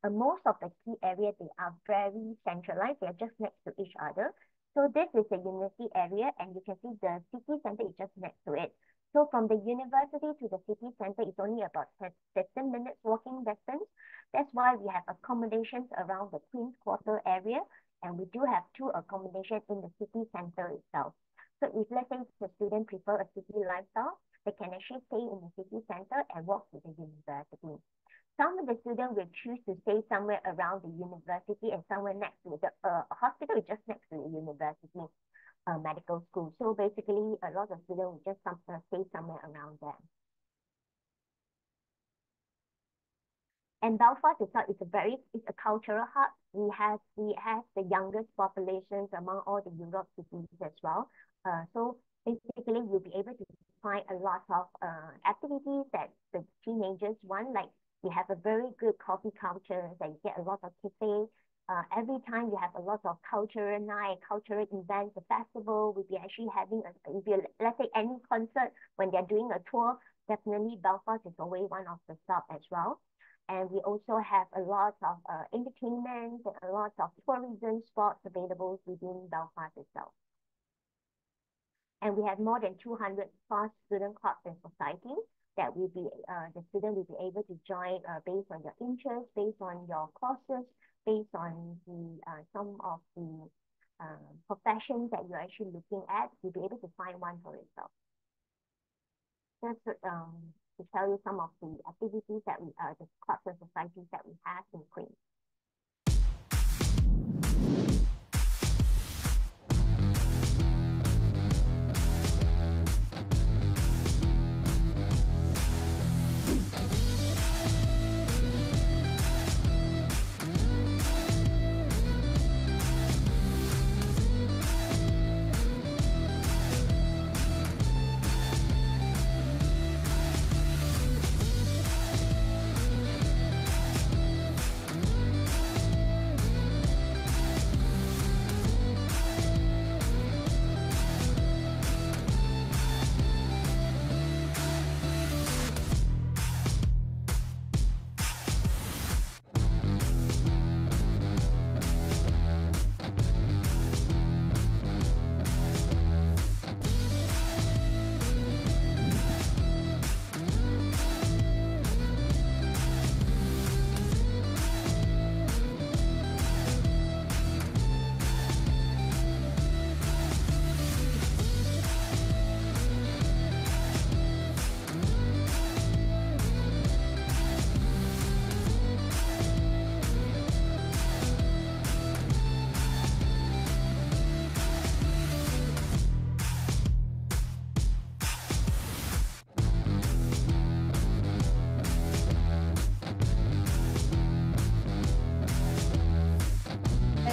Most of the key areas, they are very centralized. They are just next to each other. So this is the university area, and you can see the city center is just next to it. So from the university to the city center, it's only about 15 minutes walking distance. That's why we have accommodations around the Queen's Quarter area, and we do have 2 accommodations in the city center itself. So if let's say the student prefer a city lifestyle, they can actually stay in the city center and walk to the university. Some of the students will choose to stay somewhere around the university and somewhere next to the hospital is just next to the university medical school. So basically, a lot of students will just stay somewhere around there. And Belfast itself is it's a cultural hub. We have the youngest populations among all the Europe cities as well. So basically, you'll be able to find a lot of activities that the teenagers want. Like we have a very good coffee culture that you get a lot of cafes. Every time you have a lot of cultural night, cultural events, the festival, we'll be actually having let's say any concert when they're doing a tour, definitely Belfast is always one of the stop as well. And we also have a lot of entertainment, a lot of tourism spots available within Belfast itself. And we have more than 200 plus student clubs and societies that the student will be able to join based on your interests, based on your courses, based on some of the professions that you're actually looking at, you'll be able to find one for yourself. Just to tell you some of the activities that the clubs and societies that we have in Queens.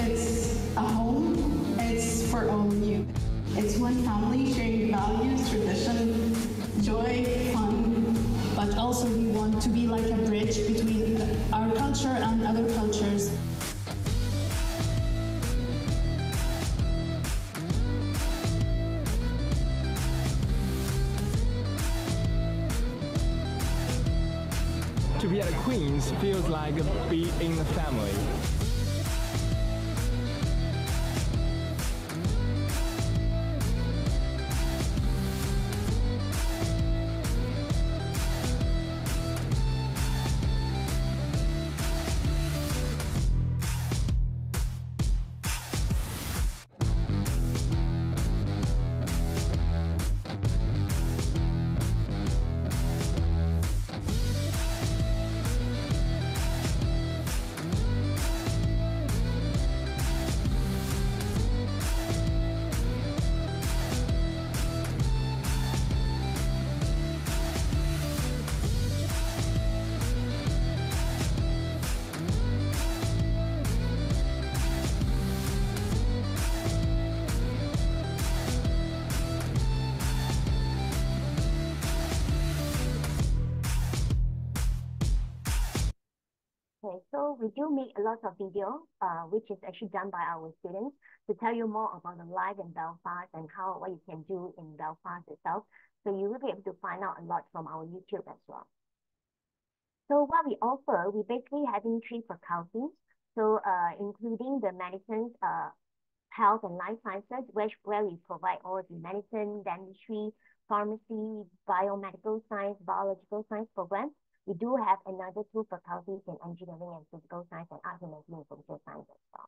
It's a home, it's for all you. It's one family sharing values, tradition, joy, fun, but also we want to be like a bridge between our culture and other cultures. To be at Queen's feels like being in a family. Okay, so we do make a lot of video, which is actually done by our students to tell you more about the life in Belfast and what you can do in Belfast itself. So you will be able to find out a lot from our YouTube as well. So what we offer, we basically having 3 faculties. So including the medicine, health and life sciences, where we provide all the medicine, dentistry, pharmacy, biomedical science, biological science programs. We do have another 2 faculties in engineering and physical science and art, humanity, and social science as well.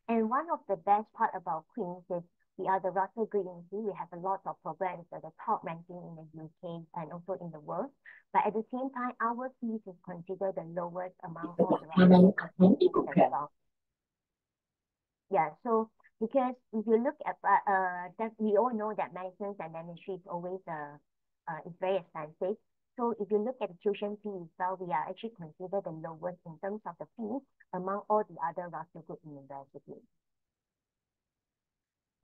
And one of the best part about Queen's is we are the Russell Group University. We have a lot of programs at the top ranking in the UK and also in the world. But at the same time, our fees is considered the lowest among all the Russell Group as well. Yeah, so because if you look at that, we all know that medicine and dentistry is always it's very expensive. So if you look at the tuition fee itself, we are actually considered the lowest in terms of the fee among all the other Russell Group universities.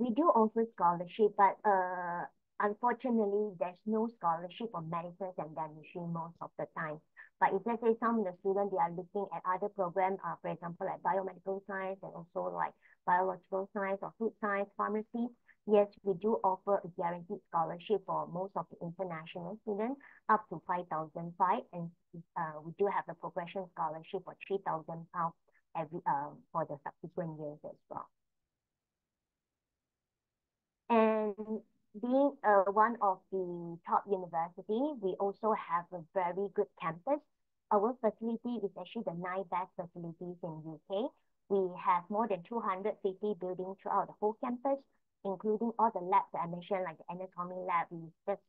We do offer scholarship, but unfortunately, there's no scholarship for medicine and dentistry most of the time. But if let's say some of the students, they are looking at other programs, for example, like biomedical science and also like biological science or food science, pharmacy, yes, we do offer a guaranteed scholarship for most of the international students up to 5,500, and we do have the progression scholarship for £3,000 every for the subsequent years as well. And being one of the top universities, we also have a very good campus. Our facility is actually the 9th best facilities in UK. We have more than 250 buildings throughout the whole campus, including all the labs that I mentioned, like the anatomy lab. We just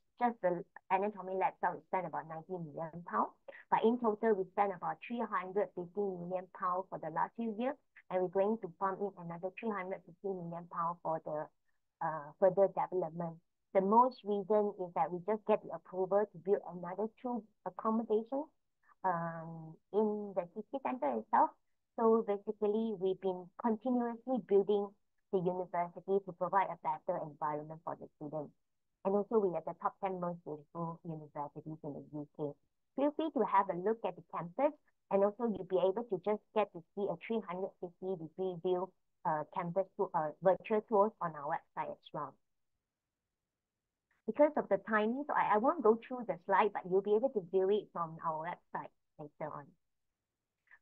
the anatomy lab itself, we spent about 90 million pounds. But in total, we spent about 350 million pounds for the last few years, and we're going to pump in another 350 million pounds for the further development. The most reason is that we just get the approval to build another 2 accommodations in the city center itself. So basically, we've been continuously building the university to provide a better environment for the students. And also, we are the top 10 most beautiful universities in the UK. Feel free to have a look at the campus, and also you'll be able to just get to see a 360-degree view campus virtual tours on our website as well. Because of the timing, so I won't go through the slide, but you'll be able to view it from our website later on.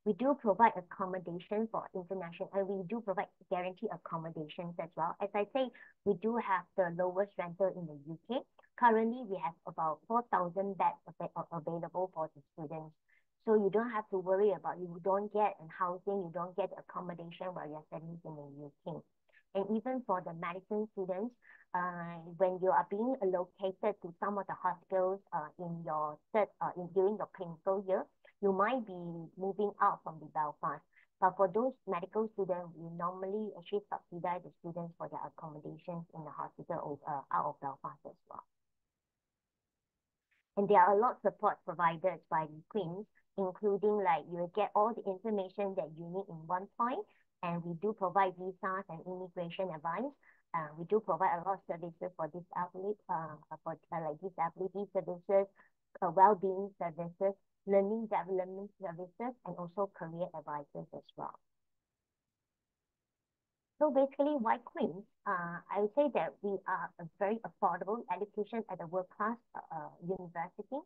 We do provide accommodation for international, and we do provide guaranteed accommodations as well. As I say, we do have the lowest rental in the UK. Currently, we have about 4,000 beds available for the students. So you don't have to worry about you don't get housing, you don't get accommodation while you're studying in the UK. And even for the medicine students, when you are being allocated to some of the hospitals in your during your clinical year, you might be moving out from the Belfast. But for those medical students, we normally actually subsidize the students for their accommodations in the hospital out of Belfast as well. And there are a lot of support provided by the Queen's, including like you will get all the information that you need in one point. And we do provide visas and immigration advice. We do provide a lot of services for disability, like disability services, well-being services, learning development services, and also career advisors as well. So basically, why Queen's? I would say that we are a very affordable education at a world-class university.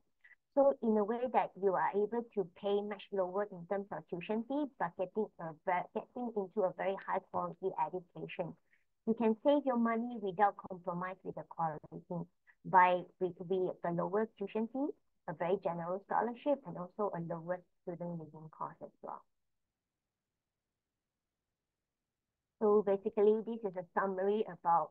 So in a way that you are able to pay much lower in terms of tuition fee, but getting into a very high quality education. You can save your money without compromise with the quality by with the lower tuition fee, a very generous scholarship, and also a lower student living cost as well. So basically, this is a summary about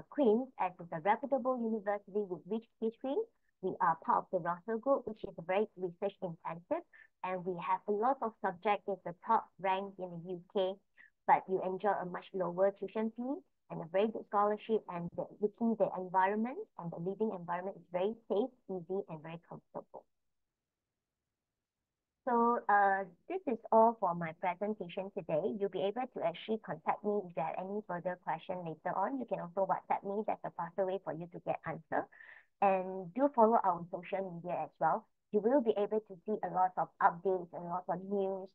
Queen's as a reputable university with rich history. We are part of the Russell Group, which is a very research intensive, and we have a lot of subjects at the top ranked in the UK, but you enjoy a much lower tuition fee and a very good scholarship, and the environment and the living environment is very safe, easy, and very comfortable. So this is all for my presentation today. You'll be able to actually contact me if you have any further questions later on. You can also WhatsApp me. That's a faster way for you to get answer. And do follow our social media as well. You will be able to see a lot of updates and a lot of news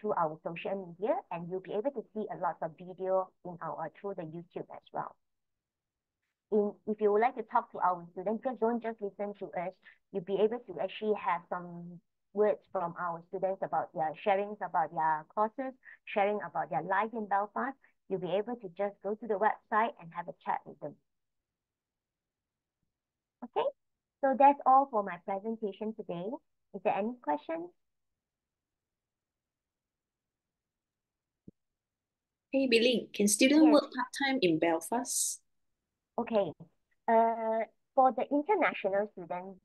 through our social media, and you'll be able to see a lot of video in through the YouTube as well. If you would like to talk to our students, don't just listen to us. You'll be able to actually have some words from our students about their sharings about their courses, sharing about their life in Belfast. You'll be able to just go to the website and have a chat with them. Okay, so that's all for my presentation today. Is there any questions? Hey, Ling, can students work part-time in Belfast? Okay, for the international students,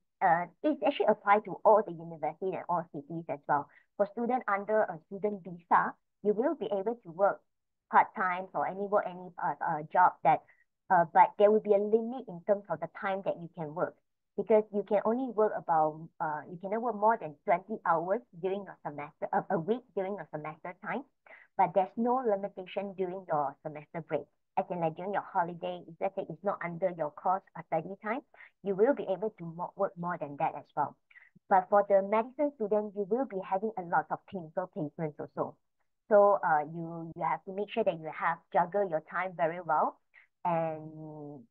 it's actually applied to all the universities and all cities as well. For students under a student visa, you will be able to work part-time or any job that, but there will be a limit in terms of the time that you can work, because you can only work you cannot work more than 20 hours during a semester, a week during a semester time, but there's no limitation during your semester break. As in like during your holiday, if let's say it's not under your course or study time, you will be able to work more than that as well. But for the medicine students, you will be having a lot of clinical placements also. So you have to make sure that you have juggle your time very well. And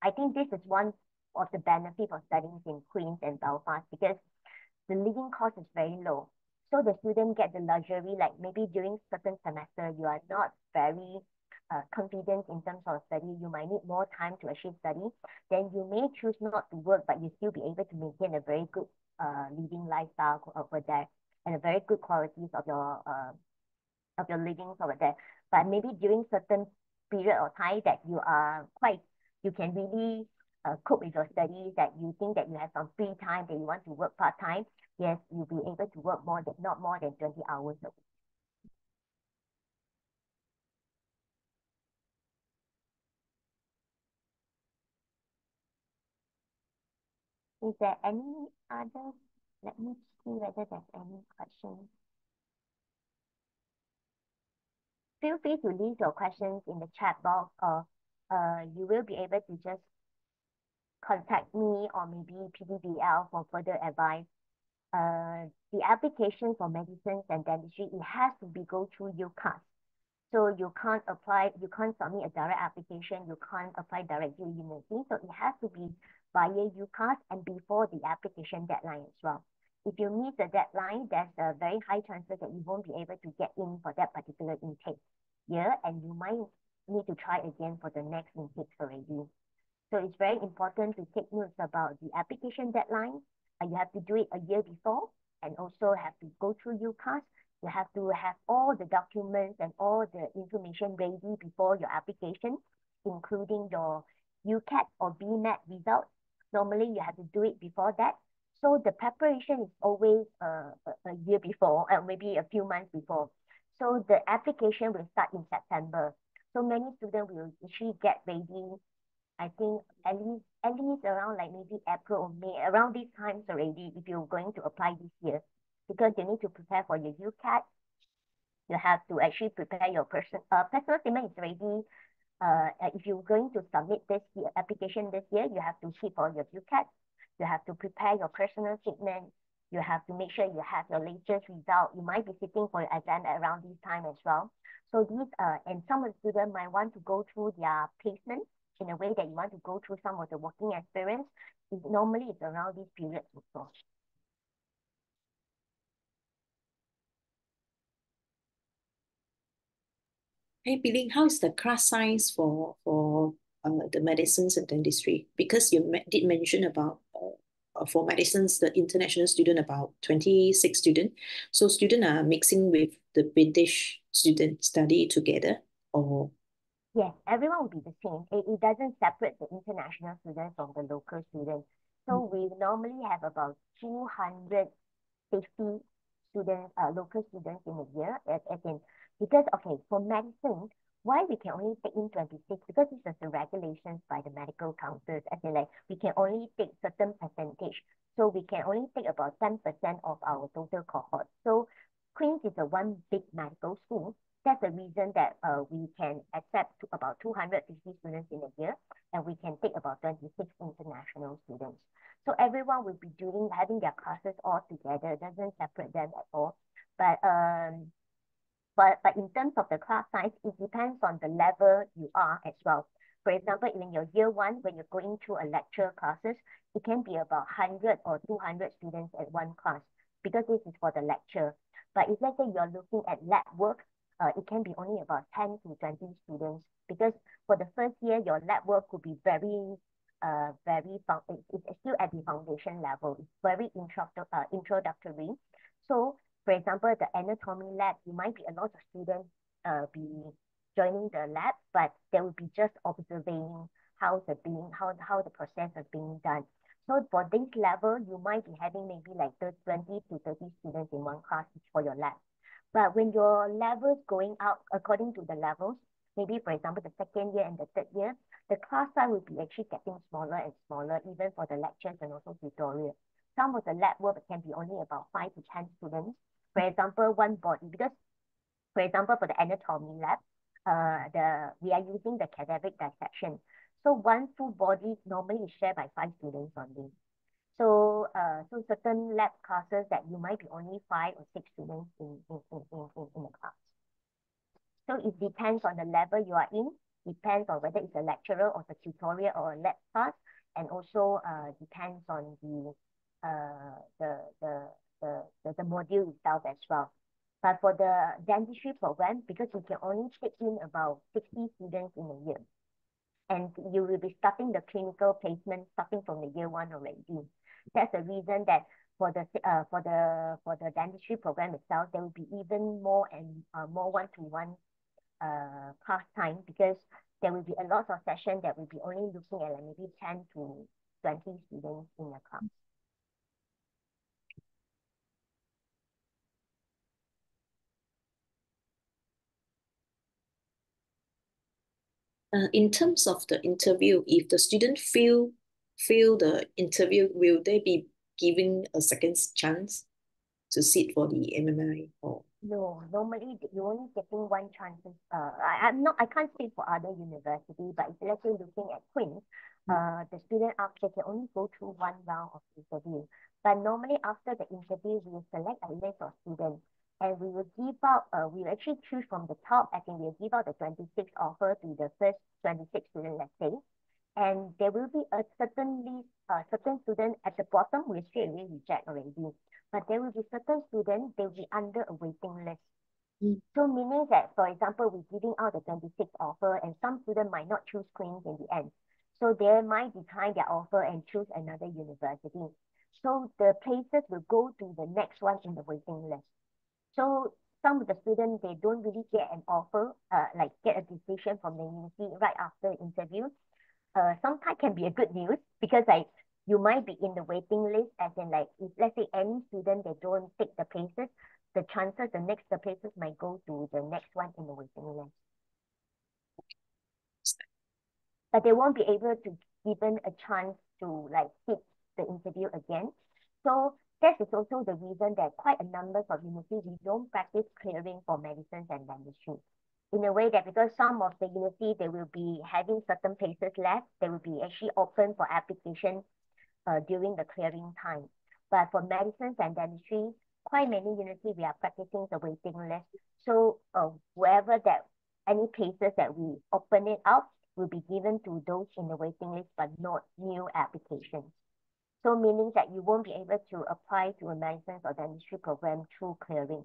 I think this is one of the benefits of studying in Queen's and Belfast, because the living cost is very low. So the student get the luxury, like maybe during certain semester, you are not very confident in terms of study, you might need more time to actually study, then you may choose not to work, but you still be able to maintain a very good living lifestyle over there, and a very good qualities of your of your livings over there. But maybe during certain period of time that you can really cope with your studies, that you think that you have some free time, that you want to work part-time, yes, you'll be able to work not more than 20 hours a week. Is there any other? Let me see whether there's any questions. Feel free to leave your questions in the chat box, or you will be able to just contact me or maybe PDVL for further advice. The application for medicines and dentistry, it has to be go through UCAS. So you can't submit a direct application, you can't apply directly to university. So it has to be via UCAS and before the application deadline as well. If you miss the deadline, there's a very high chances that you won't be able to get in for that particular intake year, and you might need to try again for the next intake already. So it's very important to take notes about the application deadline. You have to do it a year before, and also have to go through UCAS. You have to have all the documents and all the information ready before your application, including your UCAT or BMAT results. Normally, you have to do it before that. So the preparation is always a year before, maybe a few months before. So the application will start in September. So many students will actually get ready, I think at least around like maybe April or May, around these times already, if you're going to apply this year, because you need to prepare for your UCAT. You have to actually prepare your personal statement is ready. If you're going to submit this year, application this year, you have to keep all your UCAT. You have to prepare your personal statement. You have to make sure you have your latest result. You might be sitting for your exam around this time as well. So and some of the students might want to go through their placement in a way that you want to go through some of the working experience. Normally, it's around these periods also. Hey, Billy, how is the class size for the medicines and dentistry? Because you did mention about for medicines, the international student about 26 students. So students are mixing with the British student study together, or? Yes, everyone will be the same. It doesn't separate the international students from the local students. So we normally have about 250 students, local students in a year. Because, okay, for medicine, why we can only take in 26? Because this is the regulations by the medical councils. As in, like, we can only take certain percentage. So we can only take about 10% of our total cohort. So Queen's is a one big medical school. That's the reason that we can accept about 250 students in a year, and we can take about 26 international students. So everyone will be having their classes all together. It doesn't separate them at all. But in terms of the class size, it depends on the level you are as well. For example, in your year one, when you're going through a lecture classes, it can be about 100 or 200 students at one class, because this is for the lecture. But if let's say you're looking at lab work, it can be only about 10 to 20 students, because for the first year, your lab work could be it's still at the foundation level. It's very introductory. So, for example, the anatomy lab, you might be a lot of students be joining the lab, but they will be just observing how the process is being done. So for this level, you might be having maybe like 20 to 30 students in one class for your lab. But when your levels going out according to the levels, maybe for example, the second year and the third year, the class size will be actually getting smaller and smaller, even for the lectures and also tutorial. Some of the lab work can be only about 5 to 10 students. For example, one body, because for example, for the anatomy lab, we are using the cadaveric dissection. So one full body normally is shared by 5 students only. So certain lab classes that you might be only 5 or 6 students in the class. So it depends on the level you are in, depends on whether it's a lecturer or the tutorial or a lab class, and also depends on the module itself as well. But for the dentistry program, because we can only take in about 60 students in a year, and you will be starting the clinical placement starting from the year one already. That's the reason that for the dentistry program itself, there will be even more and more one-to-one class time, because there will be a lot of sessions that will be only looking at like maybe 10 to 20 students in a class. In terms of the interview, if the student fail the interview, will they be given a second chance to sit for the MMI? Or No, normally you're only getting one chance. I can't speak for other universities, but if let's say looking at Queen's, the student after can only go through one round of interview. But normally after the interview, we will select a list of students, and we will give out, we will actually choose from the top. I think we'll give out the 26 offer to the first 26 students, let's say. And there will be a certain student at the bottom we straight away reject already. But there will be certain students, they will be under a waiting list. So meaning that, for example, we're giving out the 26 offer, and some student might not choose Queen's in the end. So they might decline their offer and choose another university. So the places will go to the next one in the waiting list. So some of the students, they don't really get an offer, like get a decision from the university right after interview. Sometimes can be a good news, because like you might be in the waiting list, as in like if let's say any student they don't take the places, the chances the places might go to the next one in the waiting list. But they won't be able to given a chance to like sit the interview again. So that is also the reason that quite a number of universities we don't practice clearing for medicine and dentistry. In a way that because some of the university they will be having certain places left, they will be actually open for application during the clearing time. But for medicine and dentistry, quite many universities we are practicing the waiting list. So wherever that any places that we open it up will be given to those in the waiting list, but not new applications. So meaning that you won't be able to apply to a medicine or dentistry program through clearing.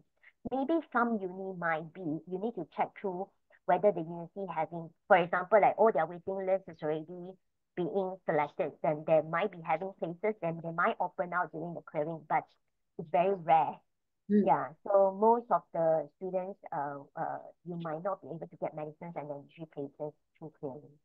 Maybe some uni might be, you need to check through whether the university having, for example, like all their waiting list is already being selected, then they might be having places, then they might open out during the clearing, but it's very rare. Yeah, so most of the students, you might not be able to get medicines and dentistry places through clearing.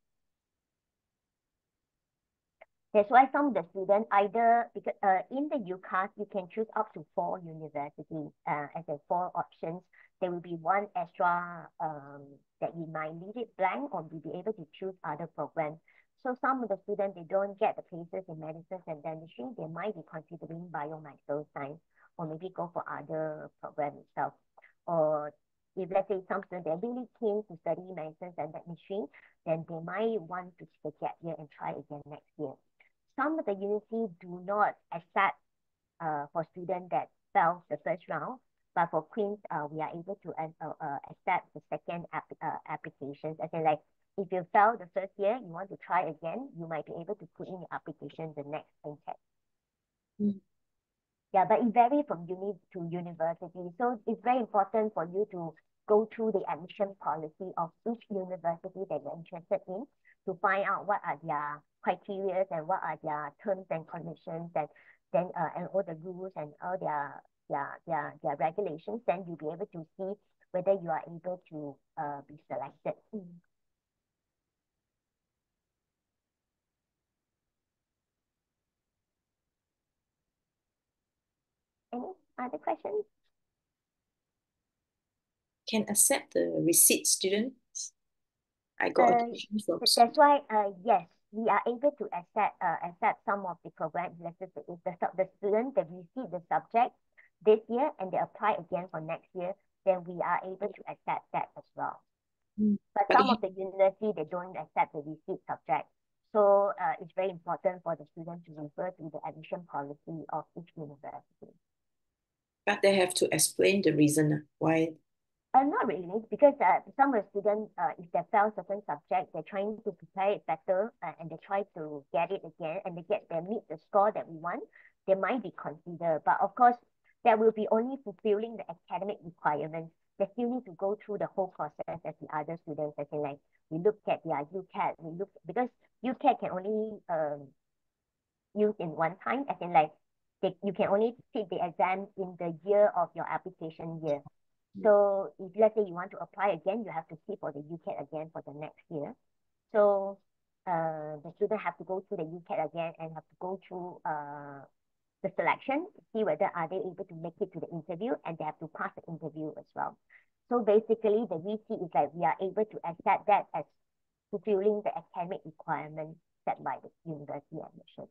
That's why some of the students either, because in the UCAS, you can choose up to 4 universities as a 4 options. There will be one extra that you might leave it blank, or you'll be able to choose other programs. So some of the students, they don't get the places in medicine and dentistry, they might be considering biomedical science, or maybe go for other programs itself. Or if let's say some students, they're really keen to study medicine and dentistry, then they might want to take a gap year and try again next year. Some of the universities do not accept for students that fell the first round, but for Queen's, we are able to accept the second applications. As in, like, if you fell the first year, you want to try again, you might be able to put in your application the next intake. Yeah, but it varies from uni to university. So it's very important for you to go through the admission policy of each university that you're interested in, to find out what are their criteria and what are their terms and conditions, and then and all the rules and all their regulations. Then you'll be able to see whether you are able to be selected. Any other questions? Can accept the receipt students? I got a question from That's why, yes, we are able to accept some of the programs. Let's just say if the student that receive the subject this year and they apply again for next year, then we are able to accept that as well. But some of the university, they don't accept the receipt subject. So it's very important for the student to refer to the admission policy of each university. But they have to explain the reason why. Not really, because some of the students, if they fail certain subjects, they're trying to prepare it better, and they try to get it again, and they meet the score that we want, they might be considered. But of course, that will be only fulfilling the academic requirements. They still need to go through the whole process as the other students. As in, like, we look at their UCAT, because UCAT can only used in one time, as in like you can only sit the exam in the year of your application year. So if let's say you want to apply again, you have to sit for the UCAT again for the next year. So the student have to go through the UCAT again and have to go through the selection to see whether are they able to make it to the interview, and they have to pass the interview as well. So basically the VC is like we are able to accept that as fulfilling the academic requirements set by the university admission.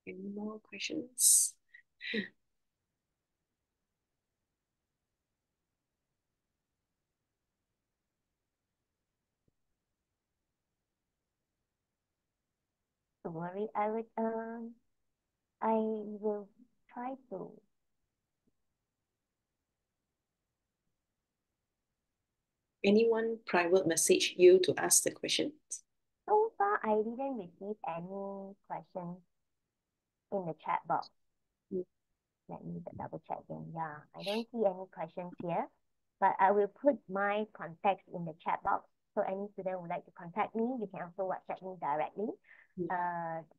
Any more questions? Don't worry, I will try to. Anyone private message you to ask the questions? So far, I didn't receive any questions in the chat box. Let me double check again. Yeah, I don't see any questions here, but I will put my contacts in the chat box. So any student would like to contact me, you can also WhatsApp me directly.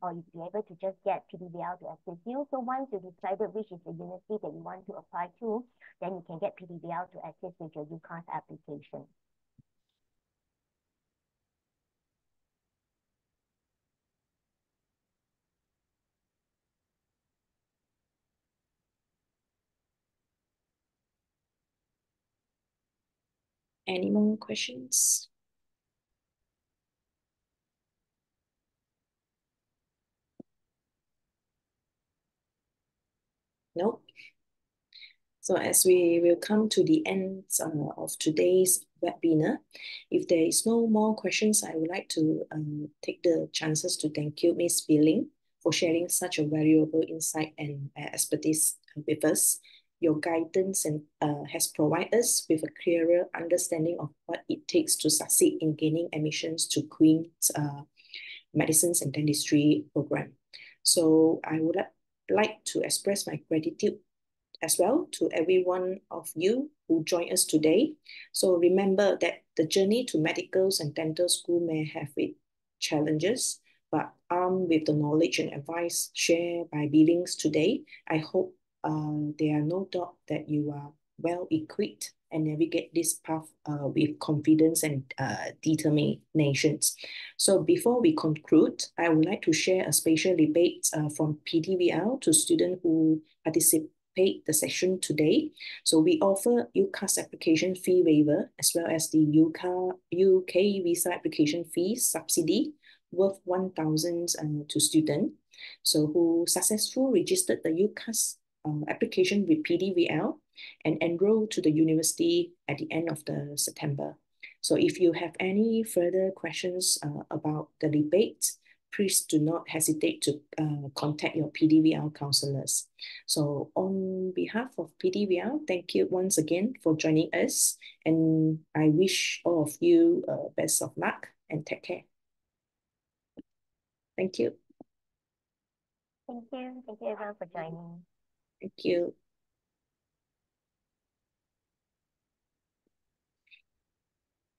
Or you'll be able to just get PDVL to assist you. So once you decided which is the university that you want to apply to, then you can get PDVL to assist with your UCAS application. Any more questions? No. So as we will come to the end of today's webinar, if there is no more questions, I would like to take the chances to thank you, Ms. Ling, for sharing such a valuable insight and expertise with us. Your guidance and has provided us with a clearer understanding of what it takes to succeed in gaining admissions to Queen's Medicine and Dentistry program. So I would like to express my gratitude as well to every one of you who joined us today. So remember that the journey to medicals and dental school may have its challenges, but armed with the knowledge and advice shared by Billings today, I hope there are no doubt that you are well equipped and navigate this path with confidence and determination. So before we conclude, I would like to share a special rebate from PDVL to students who participate the session today. So we offer UCAS application fee waiver as well as the UK visa application fee subsidy worth 1,000 to students. So who successfully registered the UCAS application with PDVL and enrolled to the university at the end of the September. So if you have any further questions about the rebate, please do not hesitate to contact your PDVL counselors. So on behalf of PDVL, thank you once again for joining us. And I wish all of you best of luck and take care. Thank you. Thank you. Thank you everyone for joining. Thank you.